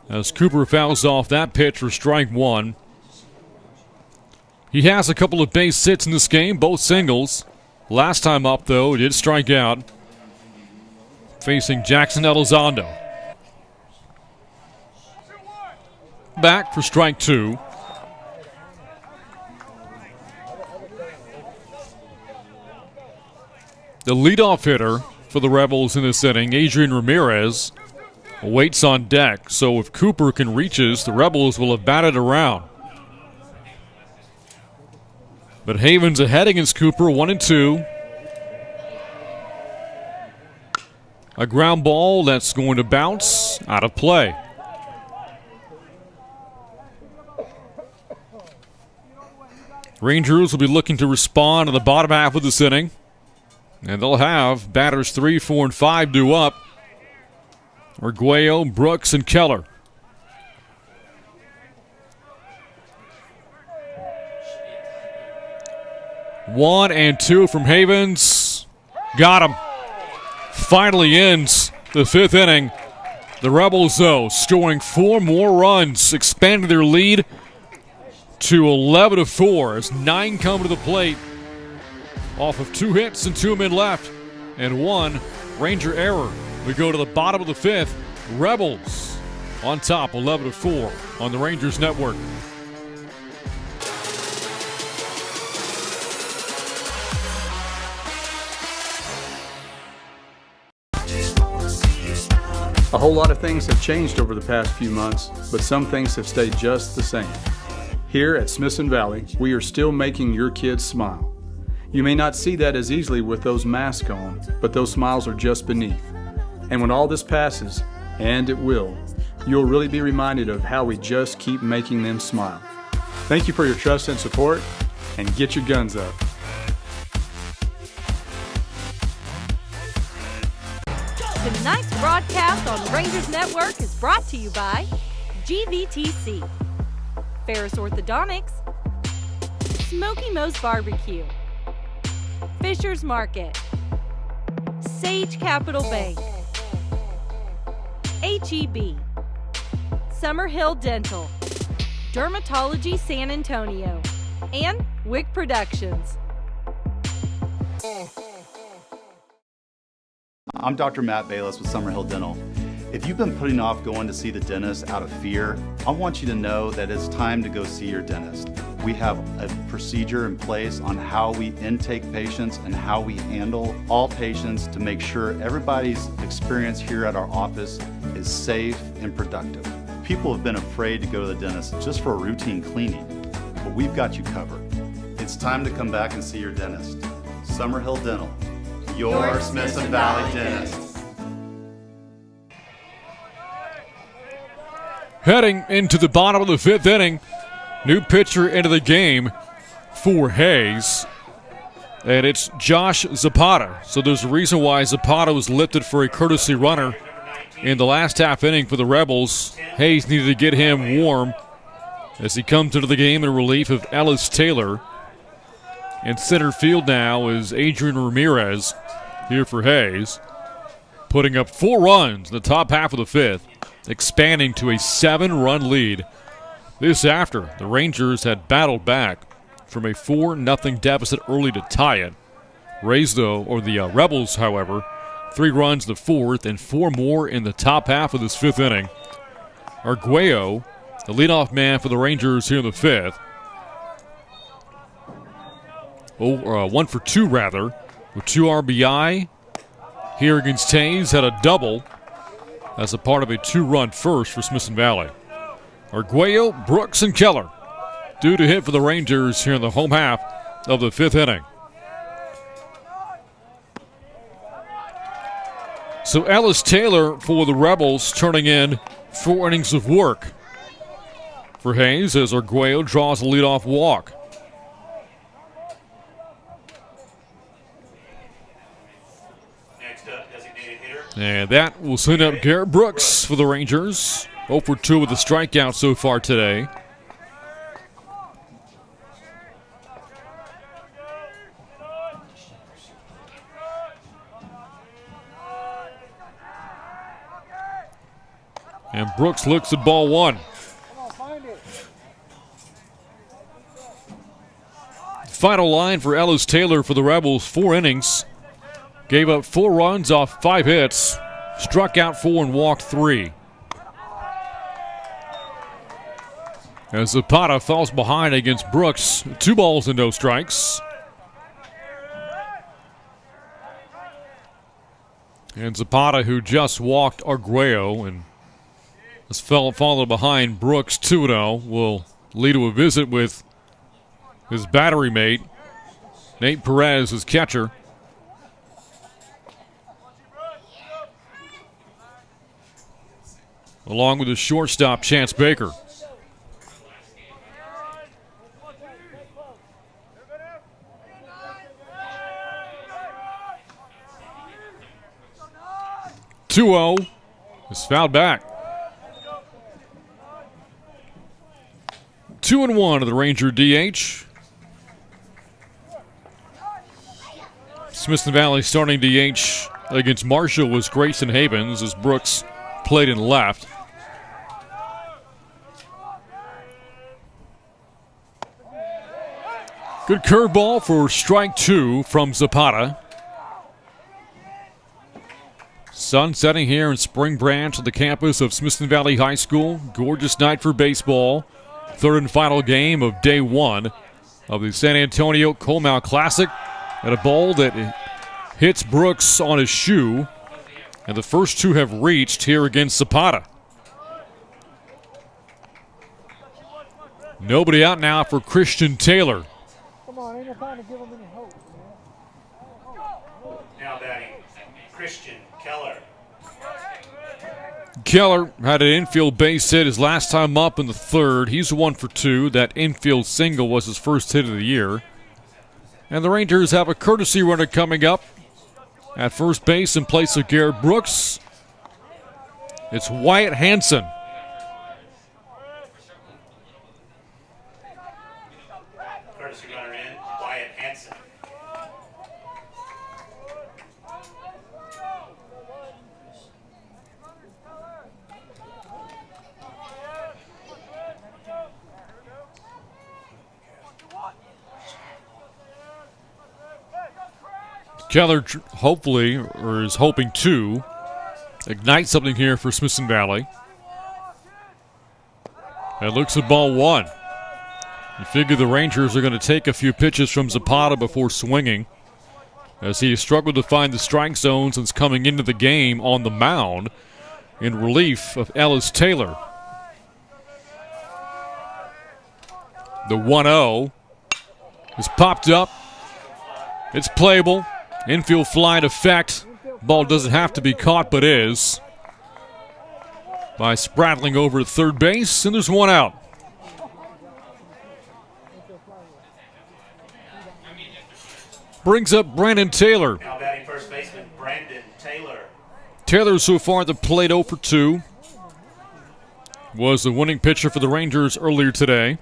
As Cooper fouls off that pitch for strike 1. He has a couple of base hits in this game, both singles. Last time up, though, he did strike out. Facing Jackson Elizondo. Back for strike 2. The leadoff hitter for the Rebels in this inning, Adrian Ramirez, waits on deck. So if Cooper can reach us, the Rebels will have batted around. But Havens ahead against Cooper, 1-2. A ground ball that's going to bounce out of play. Rangers will be looking to respond in the bottom half of this inning. And they'll have batters 3, 4, and 5 due up. Arguello, Brooks, and Keller. One and 2 from Havens. Got him. Finally ends the 5th inning. The Rebels, though, scoring 4 more runs, expanding their lead to 11-4 as 9 come to the plate off of 2 hits and 2 men left and 1 Ranger error. We go to the bottom of the 5th. Rebels on top 11-4 on the Rangers Network. A whole lot of things have changed over the past few months, but some things have stayed just the same. Here at Smithson Valley, we are still making your kids smile. You may not see that as easily with those masks on, but those smiles are just beneath. And when all this passes, and it will, you'll really be reminded of how we just keep making them smile. Thank you for your trust and support, and get your guns up. Tonight's broadcast on Rangers Network is brought to you by GVTC, Ferris Orthodontics, Smoky Moe's Barbecue, Fisher's Market, Sage Capital Bank, HEB, Summerhill Dental, Dermatology San Antonio, and Wick Productions. I'm Dr. Matt Bayless with Summerhill Dental. If you've been putting off going to see the dentist out of fear, I want you to know that it's time to go see your dentist. We have a procedure in place on how we intake patients and how we handle all patients to make sure everybody's experience here at our office is safe and productive. People have been afraid to go to the dentist just for a routine cleaning, but we've got you covered. It's time to come back and see your dentist. Summerhill Dental, your Smithson Valley dentist. Heading into the bottom of the 5th inning, new pitcher into the game for Hayes, and it's Josh Zapata. So there's a reason why Zapata was lifted for a courtesy runner in the last half inning for the Rebels. Hayes needed to get him warm as he comes into the game in relief of Ellis Taylor. In center field now is Adrian Ramirez here for Hayes, putting up 4 runs in the top half of the 5th, expanding to a 7-run lead. This after the Rangers had battled back from a 4-0 deficit early to tie it. The Rebels, however, 3 runs in the 4th and 4 more in the top half of this 5th inning. Arguello, the leadoff man for the Rangers here in the 5th. 1 for 2 with 2 RBI. Here against Hayes, had a double as a part of a 2-run first for Smithson Valley. Arguello, Brooks, and Keller due to hit for the Rangers here in the home half of the 5th inning. So Ellis Taylor for the Rebels turning in 4 innings of work for Hayes as Arguello draws a leadoff walk. And that will send up Garrett Brooks for the Rangers. 0 for 2 with a strikeout so far today. And Brooks looks at ball 1. Final line for Ellis Taylor for the Rebels, 4 innings. Gave up 4 runs off 5 hits, struck out 4 and walked 3. As Zapata falls behind against Brooks, 2 balls and no strikes. And Zapata, who just walked Arguello and has followed behind Brooks 2-0, will lead to a visit with his battery mate, Nate Perez, his catcher. Along with his shortstop, Chance Baker. (2-0) is fouled back. 2-1 to the Ranger DH. Smithson Valley starting DH against Marshall was Grayson Havens as Brooks played in left. Good curveball for strike 2 from Zapata. Sun setting here in Spring Branch on the campus of Smithson Valley High School. Gorgeous night for baseball. Third and final game of day 1 of the San Antonio Comal Classic. And a ball that hits Brooks on his shoe. And the first 2 have reached here against Zapata. Nobody out now for Christian Taylor. Now batting, Christian Keller. Keller had an infield base hit his last time up in the 3rd. He's 1 for 2. That infield single was his first hit of the year. And the Rangers have a courtesy runner coming up at first base in place of Garrett Brooks. It's Wyatt Hansen. Courtesy runner in, Wyatt Hansen. Keller hopefully, or is hoping to, ignite something here for Smithson Valley. And looks at ball 1. You figure the Rangers are going to take a few pitches from Zapata before swinging, as he has struggled to find the strike zone since coming into the game on the mound in relief of Ellis Taylor. The 1-0 is popped up. It's playable. Infield fly in effect. Ball doesn't have to be caught, but is. By sprattling over at third base, and there's 1 out. Brings up Brandon Taylor. Now batting first baseman, Brandon Taylor. Taylor so far at the plate 0 for 2. Was the winning pitcher for the Rangers earlier today.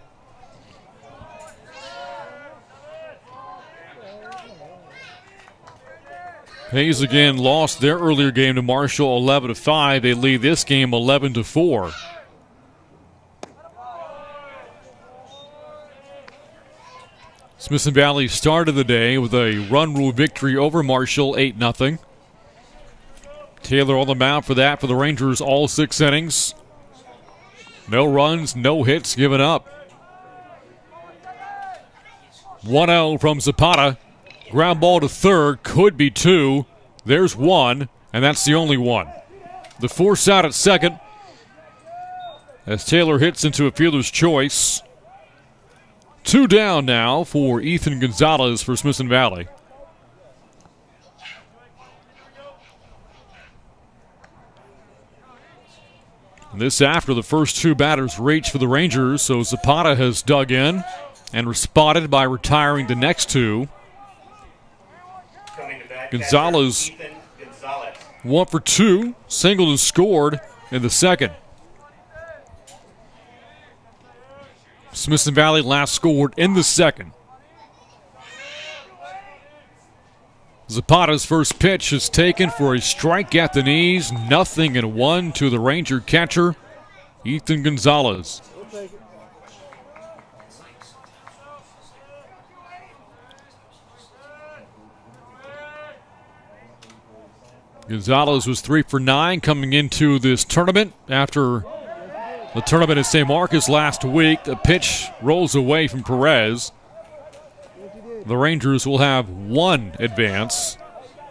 Hayes again lost their earlier game to Marshall 11-5. They lead this game 11-4. Smithson Valley started the day with a run rule victory over Marshall 8-0. Taylor on the mound for that for the Rangers all 6 innings. No runs, no hits given up. 1-0 from Zapata. Ground ball to third, could be 2. There's 1, and that's the only one. The force out at second as Taylor hits into a fielder's choice. 2 down now for Ethan Gonzalez for Smithson Valley. And this after the first 2 batters reach for the Rangers, so Zapata has dug in and responded by retiring the next 2. Gonzalez 1 for 2, singled and scored in the 2nd. Smithson Valley last scored in the 2nd. Zapata's first pitch is taken for a strike at the knees, 0-1 to the Ranger catcher, Ethan Gonzalez. Gonzalez was 3 for 9 coming into this tournament after the tournament at St. Marcus last week. The pitch rolls away from Perez. The Rangers will have 1 advance.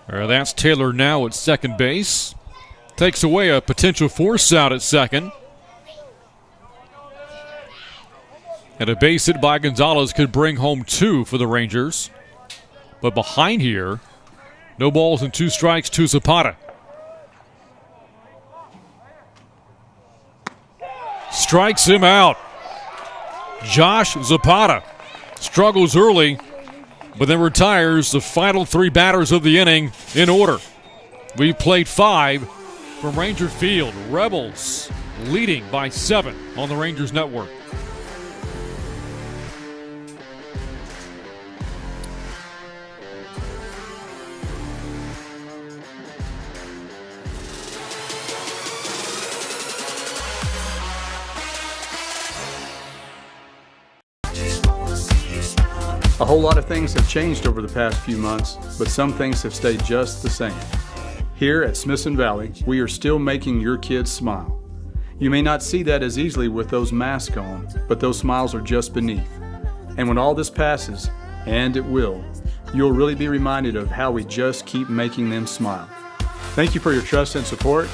That's Taylor now at second base. Takes away a potential force out at second. And a base hit by Gonzalez could bring home 2 for the Rangers. But behind here, no balls and 2 strikes to Zapata. Strikes him out. Josh Zapata struggles early, but then retires the final 3 batters of the inning in order. We played 5 from Ranger Field. Rebels leading by 7 on the Rangers Network. A whole lot of things have changed over the past few months, but some things have stayed just the same. Here at Smithson Valley, we are still making your kids smile. You may not see that as easily with those masks on, but those smiles are just beneath. And when all this passes, and it will, you'll really be reminded of how we just keep making them smile. Thank you for your trust and support,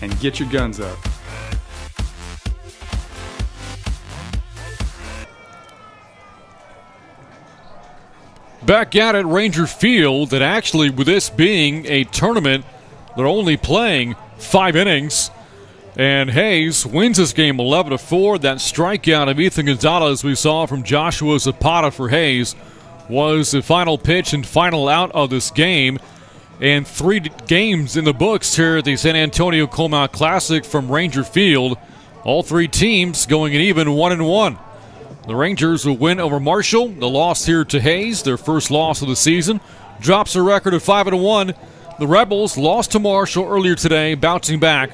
and get your guns up. Back out at Ranger Field, and actually with this being a tournament, they're only playing 5 innings. And Hayes wins this game 11-4. That strikeout of Ethan Gonzalez we saw from Joshua Zapata for Hayes was the final pitch and final out of this game. And 3 games in the books here at the San Antonio Comal Classic from Ranger Field. All 3 teams going an even 1-1. The Rangers will win over Marshall. The loss here to Hayes, their first loss of the season, drops a record of 5-1. The Rebels lost to Marshall earlier today, bouncing back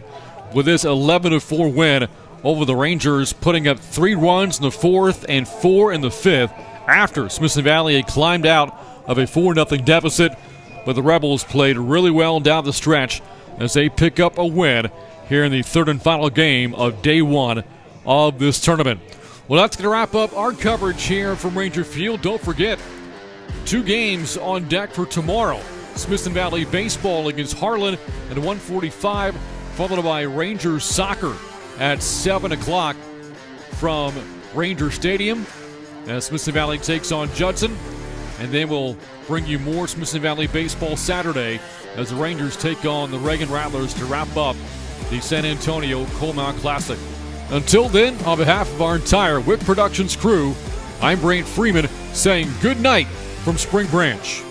with this 11-4 win over the Rangers, putting up 3 runs in the 4th and 4 in the 5th after Smithson Valley had climbed out of a 4-0 deficit. But the Rebels played really well down the stretch as they pick up a win here in the 3rd and final game of day 1 of this tournament. Well, that's going to wrap up our coverage here from Ranger Field. Don't forget, 2 games on deck for tomorrow. Smithson Valley baseball against Harlan at 1:45, followed by Rangers soccer at 7 o'clock from Ranger Stadium as Smithson Valley takes on Judson. And then we'll bring you more Smithson Valley baseball Saturday as the Rangers take on the Reagan Rattlers to wrap up the San Antonio Comal Classic. Until then, on behalf of our entire WIC Productions crew, I'm Brant Freeman saying good night from Spring Branch.